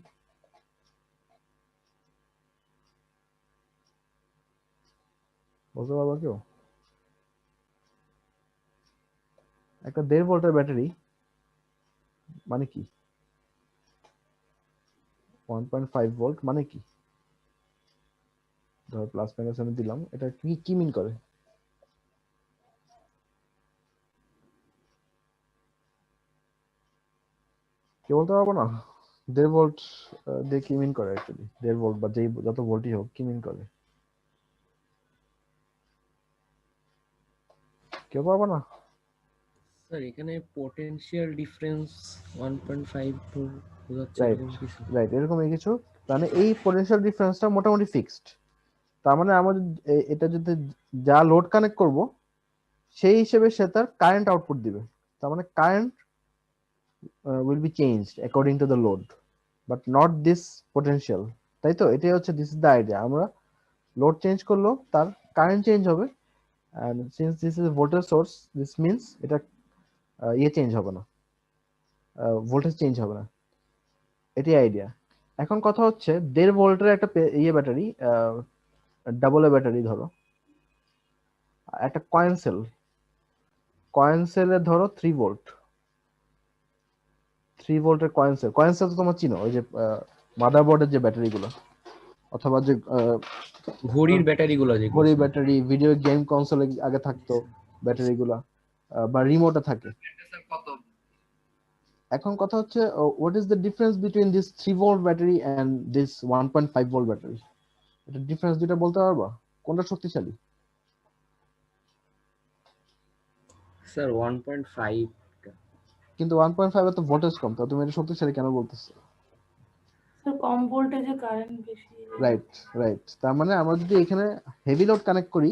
বলতে পারবা কেউ? একটা 1.5 ভোল্টের ব্যাটারি মানে কি? 1.5 ভোল্ট মানে কি? ধর প্লাস মাইনাস আমি দিলাম, এটা কি কি মিন করে? কেউ বলতে পারবো না? 1.5 ভোল্ট দিয়ে কি মিন করে অ্যাকচুয়ালি? 1.5 ভোল্ট বা যেই যত ভোল্টই হোক কি মিন করে? কেউ পারবো না? স্যার এখানে পটেনশিয়াল ডিফারেন্স 1.5 বোঝাচ্ছে রাইট, এরকম কিছু। রাইট, এরকমই কিছু। মানে এই পোটেনশিয়াল ডিফারেন্সটা মোটামুটি ফিক্সড। তার মানে আমাদের এটা যদি যা লোড কানেক্ট করব সেই হিসেবে সে তার কারেন্ট আউটপুট দিবে। তার মানে current will be changed according to the load but not this potential, তাই তো? এটাই হচ্ছে, দিস ইজ দ্য আইডিয়া। আমরা লোড চেঞ্জ করলেও তার কারেন্ট চেঞ্জ হবে, and since this is a voltage source this means এটা ইয়ে চেঞ্জ হবে না, ভোল্টেজ চেঞ্জ হবে না। এটাই আইডিয়া। এখন কথা হচ্ছে 1.5 ভোল্টের একটা ইয়ে ব্যাটারি, ডাবল এ ব্যাটারি ধরো, একটা কয়েন সেল, কয়েন সেলে ধরো 3 ভোল্ট, 3 ভোল্টের কয়েন সেল। কয়েন সেল তো তোমার চিনো, ওই যে মাদারবোর্ডের যে ব্যাটারিগুলো, অথবা যে ঘড়ির ব্যাটারি গুলো যেগুলো ঘড়ি ব্যাটারি, ভিডিও গেম কনসোলে আগে থাকতো ব্যাটারিগুলো, বা রিমোটে থাকে। এখন কথা হচ্ছে what is the difference between this 3 volt battery and this 1.5 volt battery? এটা ডিফারেন্স দুটো বলতে পারবা কোনটা শক্তিশালী? স্যার 1.5। কিন্তু 1.5 এর তো ভোল্টেজ কম, তো তুমি এটা শক্তিশালী কেন বলতেছো? স্যার কম ভোল্টেজে কারেন্ট বেশি। Right, right. তার মানে আমরা যদি এখানে হেভি লোড কানেক্ট করি,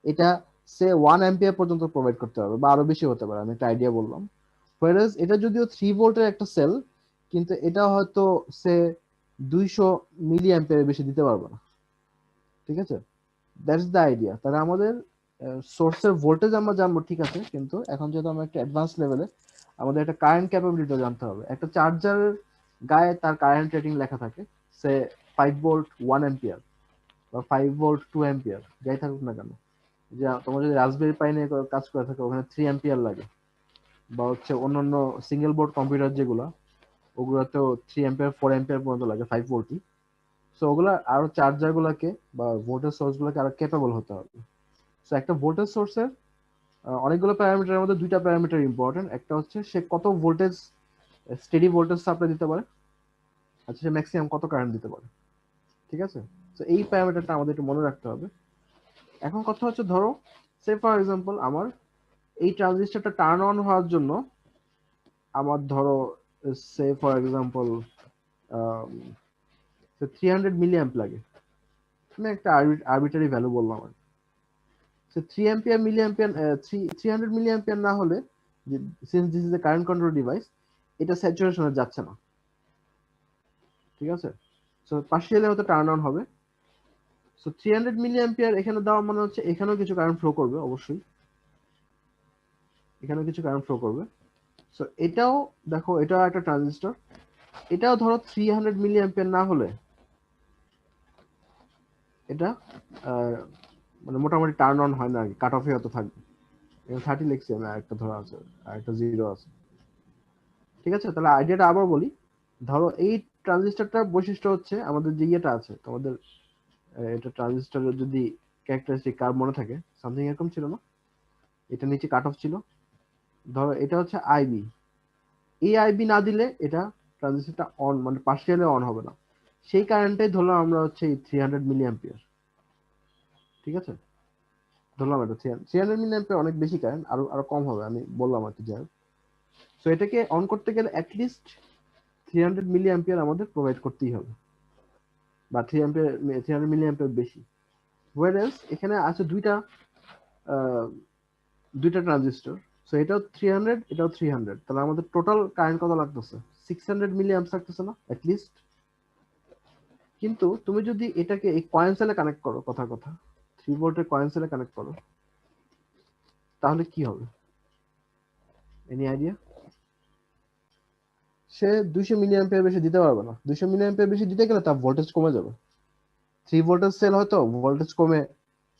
এটা সে 1 অ্যাম্পিয়ার পর্যন্ত প্রোভাইড করতে পারবে বা আরো বেশি হতে পারে, আমি একটা আইডিয়া বললাম। হোয়ারাস এটা যদিও 3 ভোল্টের একটা সেল, কিন্তু এটা হয়তো সে 200 মিলি অ্যাম্পিয়ারের বেশি দিতে পারবে না। ঠিক আছে, দ্যাটস দ্য আইডিয়া। তাহলে আমাদের সোর্সের ভোল্টেজ আমরা জানবো, ঠিক আছে, কিন্তু এখন যেহেতু আমরা একটা অ্যাডভান্স লেভেলে, আমাদের একটা কারেন্ট ক্যাপাবিলিটি জানতে হবে। একটা চার্জারের গায়ে তার কারেন্ট রেটিং লেখা থাকে, সে 5 ভোল্ট 1 অ্যাম্পিয়ার বা 5 ভোল্ট 2 অ্যাম্পিয়ার, যাই থাকুক না কেন। যে তোমার যদি রাসবেরি পাই নিয়ে কাজ করে থাকে, ওখানে 3 অ্যাম্পিয়ার লাগে, বা হচ্ছে অন্যান্য সিঙ্গেল বোর্ড কম্পিউটার যেগুলো, ওগুলোতেও 3 অ্যাম্পিয়ার 4 অ্যাম্পিয়ার পর্যন্ত লাগে 5 ভোল্টই। সো ওগুলা আরো চার্জার গুলাকে বা ভোল্টেজ সোর্স গুলাকে আরো ক্যাপেবল হতে হবে। সো একটা ভোল্টেজ সোর্সের অনেকগুলো প্যারামিটারের মধ্যে দুইটা প্যারামিটার ইম্পর্টেন্ট। একটা হচ্ছে সে কত ভোল্টেজ, স্টেডি ভোল্টেজ সাপ্লাই দিতে পারে, আচ্ছা সে ম্যাক্সিমাম কত কারেন্ট দিতে পারে। ঠিক আছে, তো এই প্যারামিটারটা আমাদের একটু মনে রাখতে হবে। এখন কথা হচ্ছে, ধরো সে ফর এক্সাম্পল আমার এই ট্রানজিস্টরটা টার্ন অন হওয়ার জন্য আমার ধরো সে ফর এক্সাম্পল 300 মিলি অ্যাম্প লাগে। আমি একটা আরবিটারি ভ্যালু বললাম আর কি। 3 ampere milli ampere 300 milli ampere না হলে, since this is a current control device, এটা স্যাচুরেশনে যাচ্ছে না। ঠিক আছে, সো পার্শিয়ালি হয়তো টার্ন অন হবে। সো 300 মিলি অ্যাম্পিয়ার এখানে দেওয়া মানে হচ্ছে এখানেও কিছু কারেন্ট ফ্লো করবে, অবশ্যই এখানেও কিছু কারেন্ট ফ্লো করবে। সো এটাও দেখো, এটাও একটা ট্রানজিস্টর, এটাও ধরো 300 মিলি অ্যাম্পিয়ার না হলে এটা মানে মোটামুটি টার্ন অন হয় না আর কি, কাট অফে হয়তো থাকবে। 30 লিখছি আমি, আরেকটা ধরো আছে, আরেকটা 0 আছে। ঠিক আছে, তাহলে আইডিয়াটা আবার বলি। ধরো এই ট্রানজিস্টরটার বৈশিষ্ট্য হচ্ছে, আমাদের যে ইয়েটা আছে তোমাদের, এটা ট্রানজিস্টরের যদি ক্যারেক্টারিস্টিক কার্ভ মনে থাকে, সামথিং এরকম ছিল না? এটা নিচে কাট অফ ছিল, ধরো এটা হচ্ছে আইবি। এই আইবি না দিলে এটা ট্রানজিস্টরটা অন, মানে পার্শিয়ালি অন হবে না। সেই কারেন্টটাই ধরলাম আমরা হচ্ছে এই 300 মিলি অ্যাম্পিয়ার। ঠিক আছে, ধরলাম এটা 300 মিলি অ্যাম্পিয়ার, অনেক বেশি কারেন্ট, আরো আরো কম হবে, আমি বললাম আর কি। যাই, সো এটাকে অন করতে গেলে অ্যাটলিস্ট 300 মিলি অ্যাম্পিয়ার আমাদের প্রোভাইড করতেই হবে, বা 300 মিলি অ্যাম্পিয়ার বেশি। ওয়ারেস এখানে আছে দুইটা ট্রানজিস্টর, সো এটাও 300, এটাও 300, তাহলে আমাদের টোটাল কারেন্ট কত লাগতেছে? 600 মিলি অ্যাম্পস লাগতেছে না অ্যাটলিস্ট? কিন্তু তুমি যদি এটাকে এই কয়েন সেলে কানেক্ট করো, কথা 3 ভোল্টের কয়েন সেলে কানেক্ট করো, তাহলে কি হবে? Any idea? সে 200 মিলি অ্যাম্পিয়ার বেশি দিতে পারবে না। 200 মিলি অ্যাম্পিয়ার বেশি দিতে গেলে তার ভোল্টেজ কমে যাবে। 3 ভোল্টের সেল হয়তো ভোল্টেজ কমে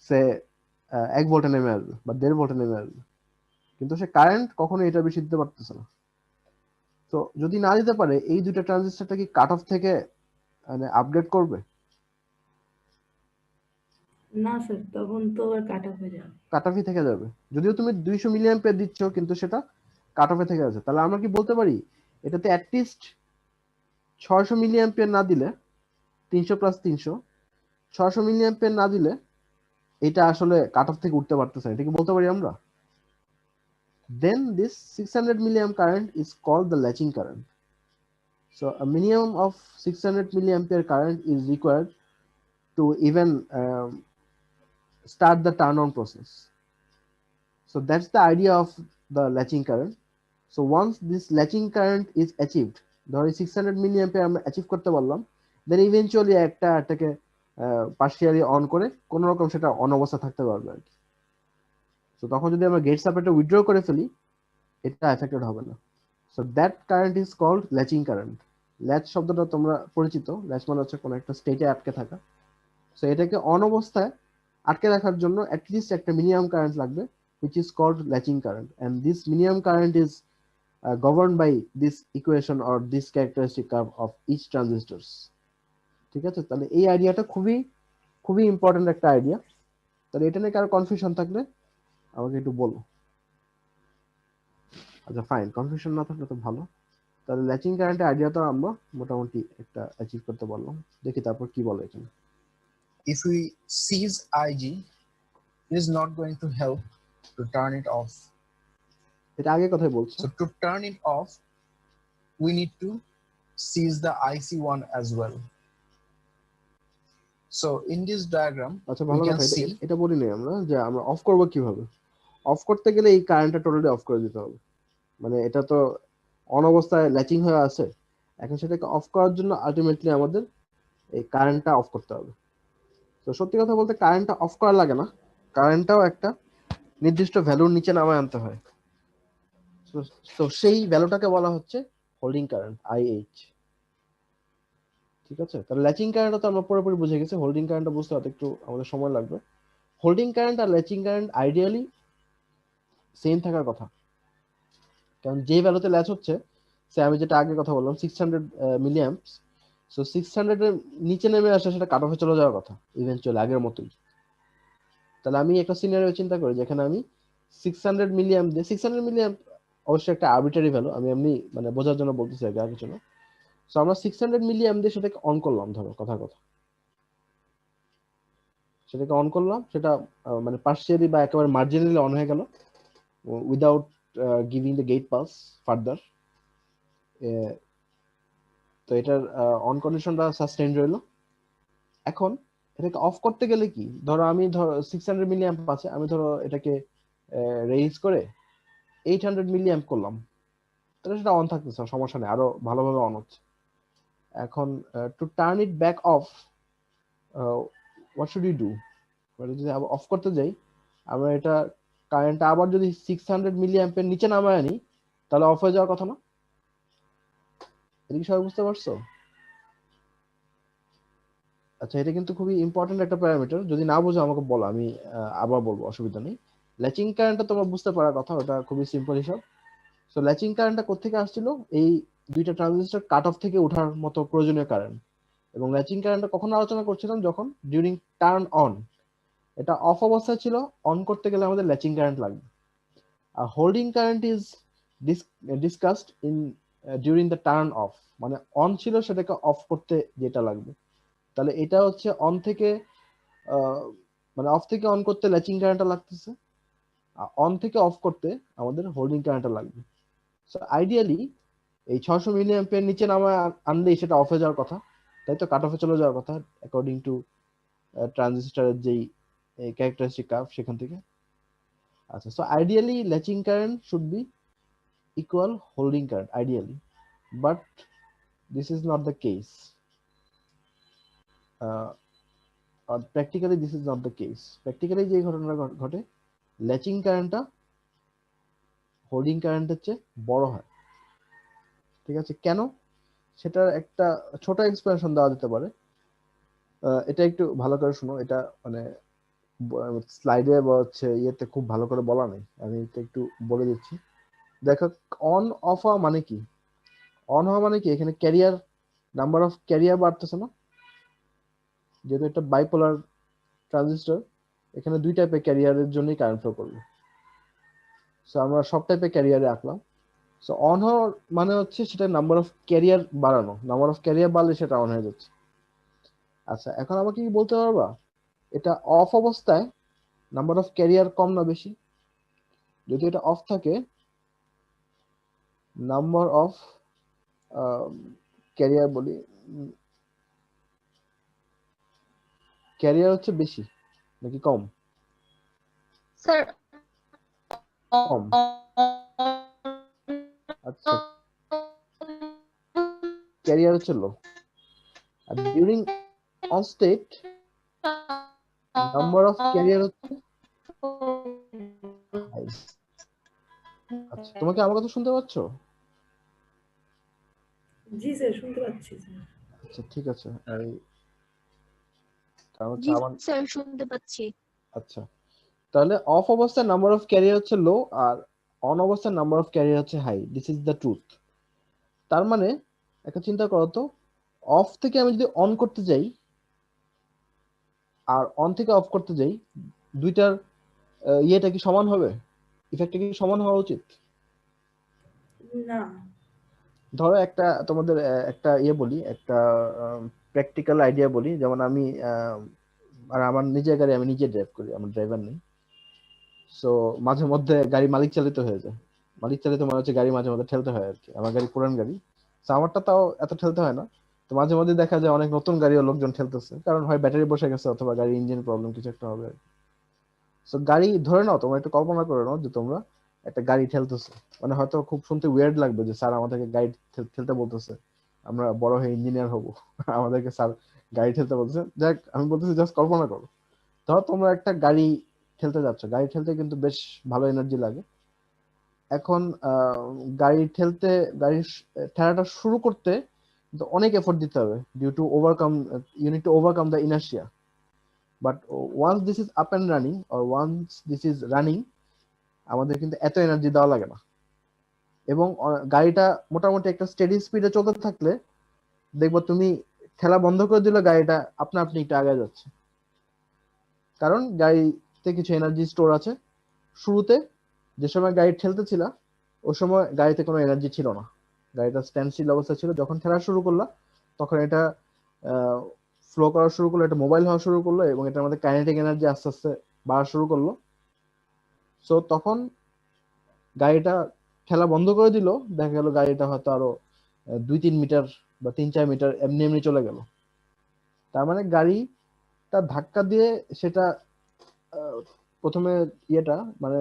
সে 1 ভোল্টে নেমে আসবে বা 1.5 ভোল্টে নেমে আসবে, কিন্তু সে কারেন্ট কখনো এটা বেশি দিতে পারতেছে না। তো যদি না দিতে পারে, এই দুইটা ট্রানজিস্টরটা কি কাট অফ থেকে মানে আপডেট করবে? না স্যার, তখন তো আর কাট অফ হয়ে যাবে। কাট অফই থেকে যাবে। যদিও তুমি 200 মিলি অ্যাম্পিয়ার দিচ্ছ, কিন্তু সেটা কাট অফে থেকে আছে। তাহলে আমরা কি বলতে পারি এটাতে অ্যাটলিস্ট 600 মিলি অ্যাম্পিয়ার না দিলে, 300 প্লাস 300, 600 মিলি অ্যাম্পিয়ার না দিলে এটা আসলে কাট অফ থেকে উঠতে পারতেছে না, এটা কি বলতে পারি আমরা? Then this 600 milliamp current is called the latching current. So a minimum of 600 milliampere current is required to even start the turn on process. So that's the idea of the latching current. So once this latching current is achieved, ধরো 600 milliampere আমরা achieve করতে পারলাম, then eventually এটাকে partially on করে কোনো রকম সেটা on অবস্থা থাকতে পারবে আর কি। তো তখন যদি আমরা গেট সাপ্লাইটা উইথড্র করে ফেলি, এটা এফেক্টেড হবে না। So that current is called latching current. Latch শব্দটা তোমরা পরিচিত, ল্যাচ মানে হচ্ছে কোনো একটা স্টেটে আটকে থাকা। সো এটাকে অন অবস্থায় আটকে রাখার জন্য অ্যাটলিস্ট একটা মিনিমাম কারেন্ট লাগবে, which is called latching current, and this minimum current is governed by this equation or this characteristic curve of each transistors. ঠিক আছে, তাহলে এই আইডিয়াটা খুবই খুবই ইম্পর্টেন্ট একটা আইডিয়া। তাহলে এটা নিয়ে কারো কনফিউশন থাকলে আমাকে একটু বলো। আচ্ছা ফাইন, কনফিউশন না থাকলে তো ভালো। তাহলে ল্যাচিং কারেন্টের আইডিয়াটা আমরা মোটামুটি একটা অ্যাচিভ করতে পারলাম। দেখি তারপর কি বলে এখানে। If we seize IG, it is not going to help to turn it off. এটা আগে কথাই বলছো। So to turn it off, we need to seize the IC1 as well. So in this diagram, আচ্ছা we ভালো can কথা, see এটা বলি নাই আমরা যে আমরা অফ করব কিভাবে। অফ করতে গেলে এই কারেন্টটা টোটালি অফ করে দিতে হবে। মানে এটা তো অন অবস্থায় ল্যাচিং হয়ে আছে, এখন সেটাকে অফ করার জন্য আলটিমেটলি আমাদের এই কারেন্টটা অফ করতে হবে। তো সত্যি কথা বলতে কারেন্টটা অফ করা লাগে না, কারেন্টটাও একটা নির্দিষ্ট ভ্যালুর নিচে নামায় আনতে হয়। তো সেই ভ্যালুটাকে বলা হচ্ছে হোল্ডিং কারেন্ট, আইএইচ। ঠিক আছে, তাহলে ল্যাচিং কারেন্টটা তো আমরা পুরোপুরি বুঝে গেছি, হোল্ডিং কারেন্টটা বুঝতে হতে একটু আমাদের সময় লাগবে। হোল্ডিং কারেন্ট আর ল্যাচিং কারেন্ট আইডিয়ালি সেম থাকার কথা, কারণ যে ভ্যালুতে ল্যাচ হচ্ছে, সে আমি যেটা আগে কথা বললাম 600 মিলিঅ্যাম্পস, সো 600 এর নিচে নেমে আসে সেটা কাট অফে চলে যাওয়ার কথা ইভেন্চুয়ালি আগের মতোই। তাহলে আমি একটা সিনারিও চিন্তা করি যেখানে আমি 600 মিলিঅ্যাম্প দিয়ে, 600 মিলিঅ্যাম্প অবশ্যই একটা আরবিট্রারি ভ্যালু, আমি এমনি মানে বোঝার জন্য বলতেছি আগে, আর কিছু না। সো আমরা 600 মিলিঅ্যাম্প দিয়ে সেটাকে অন করলাম, ধরো কথার কথা, সেটাকে অন করলাম, সেটা মানে পার্শিয়ালি বা একেবারে মার্জিনালি অন হয়ে গেল without giving the gate pulse further. তো এটার অন কন্ডিশনটা সাস্টেইন রইল। এখন এটাকে অফ করতে গেলে কি, ধরো আমি ধরো 600 মিলি অ্যাম্প আছে, আমি ধরো এটাকে রেইজ করে 800 মিলি অ্যাম্প করলাম, তাহলে সেটা অন থাকতেছে, সমস্যা নেই, আরো ভালোভাবে অন হচ্ছে। এখন to turn it back off, what should you do? মানে যদি আবার অফ করতে যাই, আমরা এটা কারেন্টটা আবার যদি 600 মিলি অ্যাম্পের নিচে নামায় আনি, তাহলে অফ হয়ে যাওয়ার কথা না? এদিকে সবাই বুঝতে পারছো? আচ্ছা, এটা কিন্তু খুবই ইম্পর্টেন্ট একটা প্যারামিটার, যদি না বুঝো আমাকে বলো, আমি আবার বলবো, অসুবিধা নেই। ল্যাচিং কারেন্টটা তোমরা বুঝতে পারার কথা, ওটা খুবই সিম্পল হিসাব। সো ল্যাচিং কারেন্টটা কোত্থেকে আসছিল? এই দুইটা ট্রানজিস্টর কাট অফ থেকে ওঠার মতো প্রয়োজনীয় কারেন্ট। এবং ল্যাচিং কারেন্টটা কখন আলোচনা করছিলাম? যখন ডিউরিং টার্ন অন, এটা অফ অবস্থায় ছিল, অন করতে গেলে আমাদের ল্যাচিং কারেন্ট লাগবে। আর holding current is discussed in during the turn off, মানে অন ছিল সেটাকে অফ করতে যেটা লাগবে। তাহলে এটা হচ্ছে অন থেকে মানে অফ থেকে অন করতে ল্যাচিং কারেন্টটা লাগতেছে, আর অন থেকে অফ করতে আমাদের হোল্ডিং কারেন্টটা লাগবে। সো আইডিয়ালি এই 600 মিলি অ্যাম্পিয়ার নিচে নামায় আনলেই সেটা অফ হয়ে যাওয়ার কথা, তাই তো, কাট অফে চলে যাওয়ার কথা অ্যাকর্ডিং টু ট্রানজিস্টরের যেই ক্যারেক্টারিস্টিক কার্ভ সেখান থেকে। আচ্ছা, so ideally latching current should be equal holding current ideally, but this is not the case. আর practically this is not the case. Practically যে ঘটনাটা ঘটে, ল্যাচিং কারেন্টটা হোল্ডিং কারেন্টের চেয়ে বড় হয়। ঠিক আছে, কেন? সেটার একটা ছোট এক্সপ্লেনেশন দেওয়া যেতে পারে। এটা একটু ভালো করে শুনো, এটা মানে স্লাইডে বা হচ্ছে ইয়েতে খুব ভালো করে বলা নেই, আমি এটা একটু বলে দিচ্ছি। দেখো, অন অফ হওয়া মানে কি? অন হওয়া মানে কি, এখানে ক্যারিয়ার, নাম্বার অফ ক্যারিয়ার বাড়তেছে না? যেহেতু এটা বাইপোলার ট্রানজিস্টর, এখানে দুই টাইপের ক্যারিয়ারের জন্যই কারেন্ট ফ্লো করবে। সো আমরা সব টাইপের ক্যারিয়ারে আঁকলাম। সো অন হওয়ার মানে হচ্ছে সেটা নাম্বার অফ ক্যারিয়ার বাড়ানো, নাম্বার অফ ক্যারিয়ার বাড়লে সেটা অন হয়ে যাচ্ছে। আচ্ছা, এখন আমাকে কি বলতে পারবা এটা অফ অবস্থায় নাম্বার অফ ক্যারিয়ার কম না বেশি? যদি এটা অফ থাকে, নাম্বার অফ ক্যারিয়ার বলি, ক্যারিয়ার হচ্ছে বেশি নাকি কম? স্যার কম। আচ্ছা, ক্যারিয়ার হচ্ছে লো। আর during on state number of carrier হচ্ছে হাই। আচ্ছা, তোমাকে আমার কথা শুনতে পাচ্ছ? জি স্যার, শুনতে পাচ্ছি স্যার। আচ্ছা, ঠিক আছে। কারণ হচ্ছে জি আমার, স্যার শুনতে পাচ্ছি। আচ্ছা, তাহলে অফ অবস্থায় নাম্বার অফ ক্যারিয়ার হচ্ছে লো আর অন অবস্থায় নাম্বার অফ ক্যারিয়ার হচ্ছে high. This is the truth. তার মানে একটা চিন্তা করো তো, অফ থেকে আমি যদি অন করতে যাই আর অন থেকে অফ করতে যাই, দুইটার ইয়েটা কি সমান হবে? ইফেক্টটা কি সমান হওয়া উচিত? না। ধরো একটা তোমাদের একটা ইয়ে বলি, একটা প্র্যাকটিক্যাল আইডিয়া বলি। যেমন আমি আর আমার নিজের গাড়ি আমি নিজে ড্রাইভ করি, আমার ড্রাইভার নেই। সো মাঝে মধ্যে গাড়ি মালিক চালিত হয়ে যায়। মালিক চালিত মানে হচ্ছে গাড়ি মাঝে মধ্যে ঠেলতে হয় আর কি। আমার গাড়ি পুরান গাড়ি, তো আমারটা তাও এত ঠেলতে হয় না। তো মাঝে মধ্যে দেখা যায় অনেক নতুন গাড়িও লোকজন ঠেলতেছে, কারণ হয় ব্যাটারি বসে গেছে অথবা গাড়ির ইঞ্জিন প্রবলেম কিছু একটা হবে। সো গাড়ি ধরে নাও, তোমরা একটু কল্পনা করে নাও যে তোমরা একটা গাড়ি ঠেলতেছো। মানে হয়তো খুব শুনতে উইয়ার্ড লাগবে যে স্যার আমাদেরকে গাড়ি ঠেলতে বলতেছে, আমরা বড় হয়ে ইঞ্জিনিয়ার হব, আমাদেরকে স্যার গাড়ি ঠেলতে বলতেছে। যাক, আমি বলতেছি জাস্ট কল্পনা করো। ধরো তোমরা একটা গাড়ি ঠেলতে যাচ্ছ, গাড়ি ঠেলতে কিন্তু বেশ ভালো এনার্জি লাগে। এখন গাড়ি ঠেলাটা শুরু করতে কিন্তু অনেক এফোর্ট দিতে হবে, due to overcome, you need to overcome the inertia. But once this is up and running or once this is running, আমাদের কিন্তু এত এনার্জি দেওয়া লাগে না। এবং গাড়িটা মোটামুটি একটা স্টেডি স্পিডে চলতে থাকলে দেখবো তুমি ঠেলা বন্ধ করে দিলে গাড়িটা আপনা আপনি একটু আগে যাচ্ছে, কারণ গাড়িতে কিছু এনার্জি স্টোর আছে। শুরুতে যে সময় গাড়ি ঠেলতেছিল ওই সময় গাড়িতে কোনো এনার্জি ছিল না, গাড়িটা স্ট্যান্ড স্টিল অবস্থা ছিল। যখন ঠেলা শুরু করলা তখন এটা ফ্লো করা শুরু করলো, এটা মোবাইল হওয়া শুরু করলো এবং এটার মধ্যে কাইনেটিক এনার্জি আস্তে আস্তে বাড়া শুরু করলো। সো তখন গাড়িটা ঠেলা বন্ধ করে দিল, দেখা গেল গাড়িটা হয়তো আরো 2-3 মিটার বা 3-4 মিটার এমনি এমনি চলে গেল। তার মানে গাড়িটা ধাক্কা দিয়ে সেটা প্রথমে ইয়েটা মানে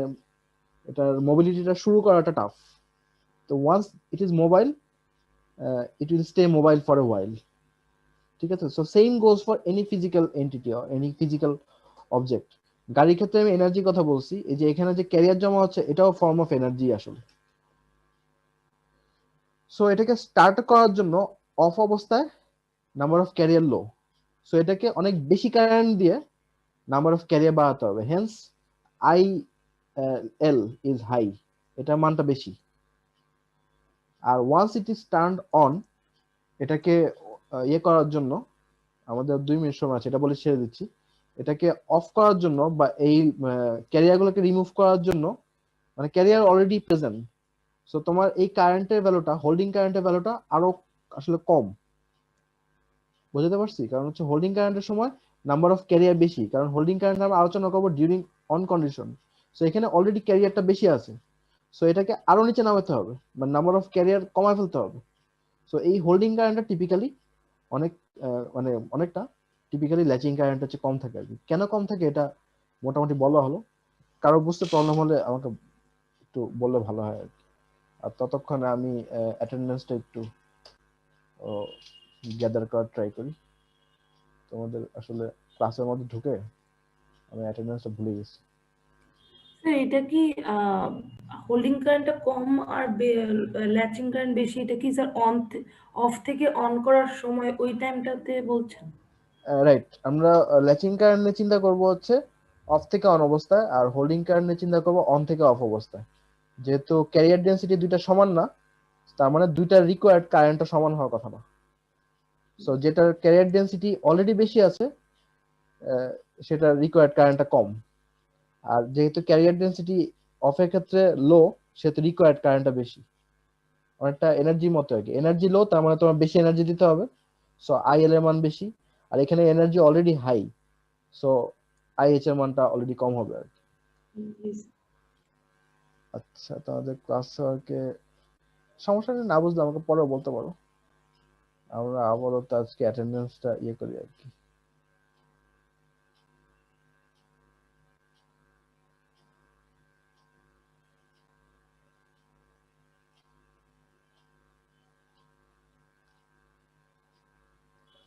এটার মোবিলিটিটা শুরু করাটা টাফ। তো once it is mobile, it will stay mobile for a ওয়াইল। ঠিক আছে, so same goes for any physical entity or any physical object. গাড়ির ক্ষেত্রে আমি এনার্জির কথা বলছি, এই যে এখানে যে ক্যারিয়ার জমা হচ্ছে এটাও ফর্ম অফ এনার্জি আসলে। সো এটাকে স্টার্ট করার জন্য অফ অবস্থায় number of career low, so এটাকে অনেক বেশি কারেন্ট দিয়ে নাম্বার অফ ক্যারিয়ার বাড়াতে হবে। Hence I L is high, এটার মানটা বেশি। আর once it is turned on, এটাকে ইয়ে করার জন্য আমাদের 2 মিনিট সময় আছে, এটা বলে ছেড়ে দিচ্ছি। এটাকে অফ করার জন্য বা এই ক্যারিয়ার গুলোকে রিমুভ করার জন্য, মানে ক্যারিয়ার অলরেডি প্রেজেন্ট, সো তোমার এই কারেন্টের ভ্যালুটা, হোল্ডিং কারেন্টের ভ্যালুটা আরো আসলে কম। বুঝতে পারছি? কারণ হচ্ছে হোল্ডিং কারেন্টের সময় নাম্বার অফ ক্যারিয়ার বেশি, কারণ হোল্ডিং কারেন্ট আমরা আলোচনা করবো ডিউরিং অন কন্ডিশন। সো এখানে অলরেডি ক্যারিয়ারটা বেশি আছে, সো এটাকে আরো নিচে নামাতে হবে, মানে নাম্বার অফ ক্যারিয়ার কমায় ফেলতে হবে। সো এই হোল্ডিং কারেন্টটা টিপিক্যালি অনেক মানে অনেকটা টিপিক্যালি ল্যাচিং কারেন্ট হচ্ছে কম থাকে আর কি। কেন কম থাকে এটা মোটামুটি বলা হলো। কারো বুঝতে প্রবলেম হলে আমাকে একটু বললে ভালো হয় আর কি। আর ততক্ষণে আমি অ্যাটেন্ডেন্সটা একটু গ্যাদার করার ট্রাই করি। তোমাদের আসলে ক্লাসের মধ্যে ঢুকে আমি অ্যাটেন্ডেন্সটা ভুলে গেছি। স্যার এটা কি হোল্ডিং কারেন্টটা কম আর ল্যাচিং কারেন্ট বেশি, এটা কি স্যার অফ থেকে অন করার সময় ওই টাইমটাতে বলছেন? রাইট, আমরা ল্যাচিং কারেন্ট নিয়ে চিন্তা করব হচ্ছে অফ থেকে অন অবস্থায়, আর হোল্ডিং কারেন্ট নিয়ে চিন্তা করব অন থেকে অফ অবস্থায়। যেহেতু ক্যারিয়ার ডেন্সিটি দুইটা সমান না, তার মানে দুইটা রিকোয়ার্ড কারেন্টটা সমান হওয়ার কথা না। সো যেটার ক্যারিয়ার ডেন্সিটি অলরেডি বেশি আছে সেটা রিকোয়ার্ড কারেন্টটা কম, আর যেহেতু ক্যারিয়ার ডেন্সিটি অফের ক্ষেত্রে লো, সেহেতু রিকোয়ার্ড কারেন্টটা বেশি। অনেকটা এনার্জির মতো আর কি, এনার্জি লো তার মানে তোমার বেশি এনার্জি দিতে হবে, সো আইএল এর মান বেশি। আর এখানে energy already high, so IH এর মানটা অলরেডি কম হবে আর কি। আচ্ছা, তোমাদের ক্লাস ওয়ার্কে সমস্যা না বুঝলে আমাকে পরে বলতে পারো, আমরা আপাতত আজকে অ্যাটেন্ডেন্সটা ইয়ে করি আর কি।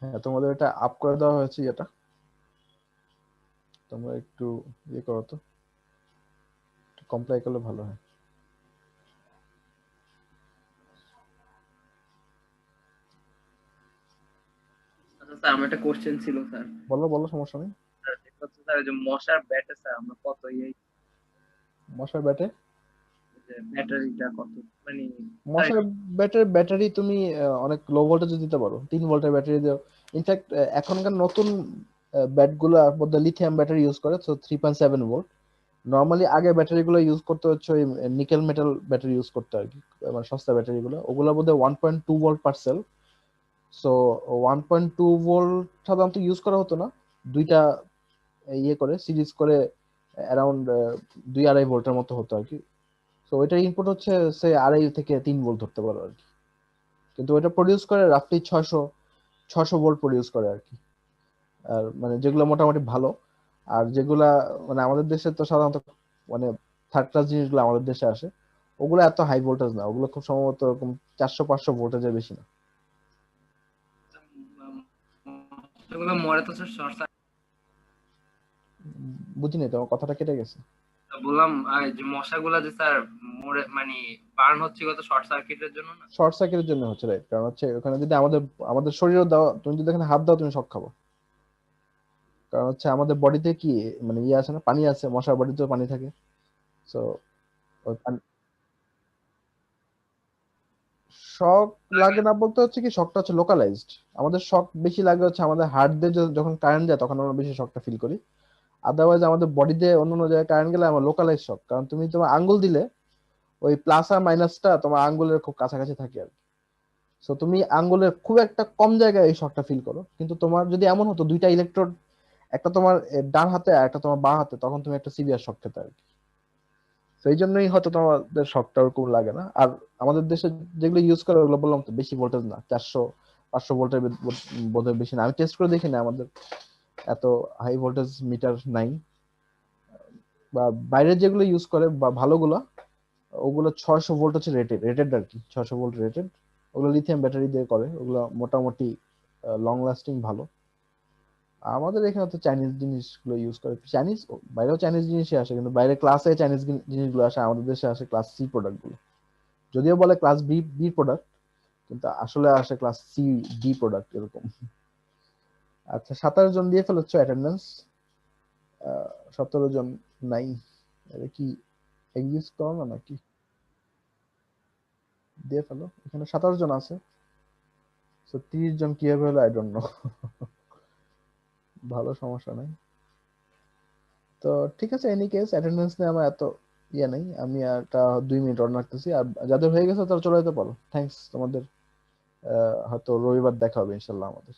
হ্যাঁ, তোমাদের এটা আপ করে দেওয়া হয়েছে, এটা তোমরা একটু ইয়ে করো তো, কমপ্লাই করলে ভালো হয়। আচ্ছা স্যার, আমার একটা কোশ্চেন ছিল স্যার। বলো বলো, সমস্যা নেই। স্যার যেটা হচ্ছে স্যার, যে মশার ব্যাটে স্যার আমরা কত মশার ব্যাটে, ব্যাটারিটা কত মানে মশার ব্যাটারি তুমি অনেক লো ভোল্টেজে দিতে পারো, 3 ভোল্টের ব্যাটারি দাও। ইনফ্যাক্ট এখনকার নতুন ব্যাট গুলোর মধ্যে লিথিয়াম ব্যাটারি ইউজ করে, তো 3.7 ভোল্ট। নর্মালি আগে ব্যাটারি গুলো ইউজ করতে হচ্ছে ওই নিকেল মেটাল ব্যাটারি ইউজ করতে আর কি, মানে সস্তা ব্যাটারি গুলো, ওগুলোর মধ্যে 1.2 volt per cell. So 1.2 volt সাধারণত ইউজ করা হতো না, দুইটা ইয়ে করে সিরিজ করে অ্যারাউন্ড 2-2.5 ভোল্টের মতো হতো আর কি। তো ওইটার ইনপুট হচ্ছে সে 2.5 থেকে 3 ভোল্ট ধরতে পারো আর কি, কিন্তু ওইটা প্রডিউস করে রাফলি 600 ভোল্ট প্রডিউস করে আর কি। আর মানে যেগুলো মোটামুটি ভালো, আর যেগুলা মানে আমাদের দেশে তো সাধারণত মানে থার্ড ক্লাস জিনিসগুলো আমাদের দেশে আসে, ওগুলো এত হাই ভোল্টেজ না, ওগুলো খুব সম্ভবত এরকম 400-500 ভোল্টেজের বেশি না। এগুলো মরে তো স্যার শর্ট বুঝিনি, তোমার কথাটা কেটে গেছে। বললাম যে মশাগুলা যে স্যার মরে মানে বার্ন হচ্ছে কত শর্ট সার্কিটের জন্য না? শর্ট সার্কিটের জন্য হচ্ছে, রাইট, কারণ হচ্ছে ওখানে যদি আমাদের আমাদের শরীরও দাও, তুমি যদি এখানে হাত দাও তুমি শক খাবো। কারণ হচ্ছে আমাদের বডিতে কি মানে ইয়ে আছে না, পানি আছে, মশার বডিতেও পানি থাকে। সো ওই শক লাগে না বলতে হচ্ছে কি, শকটা হচ্ছে লোকালাইজড। আমাদের শক বেশি লাগে হচ্ছে আমাদের হার্ট দিয়ে যখন কারেন্ট যায় তখন আমরা বেশি শকটা ফিল করি। আদারওয়াইজ আমাদের বডিতে অন্য জায়গায় কারেন্ট গেলে আমার লোকালাইজ শক, কারণ তুমি তোমার আঙ্গুল দিলে ওই প্লাস আর মাইনাসটা তোমার আঙ্গুলের খুব কাছাকাছি থাকে আর কি। সো তুমি আঙ্গুলের খুব একটা কম জায়গায় এই শকটা ফিল করো, কিন্তু তোমার যদি এমন হতো দুইটা ইলেকট্রোড, একটা তোমার ডান হাতে আর একটা তোমার বাঁ হাতে, তখন তুমি একটা সিভিয়ার শক খেতে আর কি। সেই জন্যই হয়তো তোমাদের শকটা ওরকম লাগে না। আর আমাদের দেশে যেগুলো ইউজ করে ওগুলো বললাম তো বেশি ভোল্টেজ না, 400-500 ভোল্টের বোধহয় বেশি না, আমি টেস্ট করে দেখি না, আমাদের এত হাই ভোল্টেজ মিটার নাই। বা বাইরের যেগুলো ইউজ করে বা ভালোগুলো, ওগুলো 600 ভোল্ট হচ্ছে রেটেড আর কি, 600 ভোল্ট রেটেড। ওগুলো লিথিয়াম ব্যাটারি দিয়ে করে, ওগুলো মোটামুটি লং লাস্টিং ভালো। আমাদের এখানে তো চাইনিজ জিনিসগুলো ইউজ করে, চাইনিজ বাইরেও চাইনিজ জিনিসই আসে, কিন্তু বাইরে ক্লাসে চাইনিজ জিনিসগুলো আসে, আমাদের দেশে আসে ক্লাস সি প্রোডাক্ট গুলো। যদিও বলে ক্লাস বি প্রোডাক্ট, কিন্তু আসলে আসে ক্লাস সি ডি প্রোডাক্ট এরকম। আচ্ছা, 27 জন দিয়ে ফেলেছ অ্যাটেন্ডেন্স, 17 জন নাই, এটা কি এক্সিস্ট করো না নাকি? দিয়ে ফেলো, এখানে 27 জন আছে, তো 30 জন কিভাবে হলো আই ডোন্ট নো। ভালো, সমস্যা নাই। তো ঠিক আছে, এনি কেস অ্যাটেন্ডেন্স নিয়ে আমার এত ইয়ে নেই, আমি একটা 2 মিনিট অন রাখতেছি, আর যাদের হয়ে গেছে তারা চলে যেতে পারো। থ্যাঙ্কস তোমাদের, হয়তো রবিবার দেখা হবে ইনশাল্লাহ আমাদের।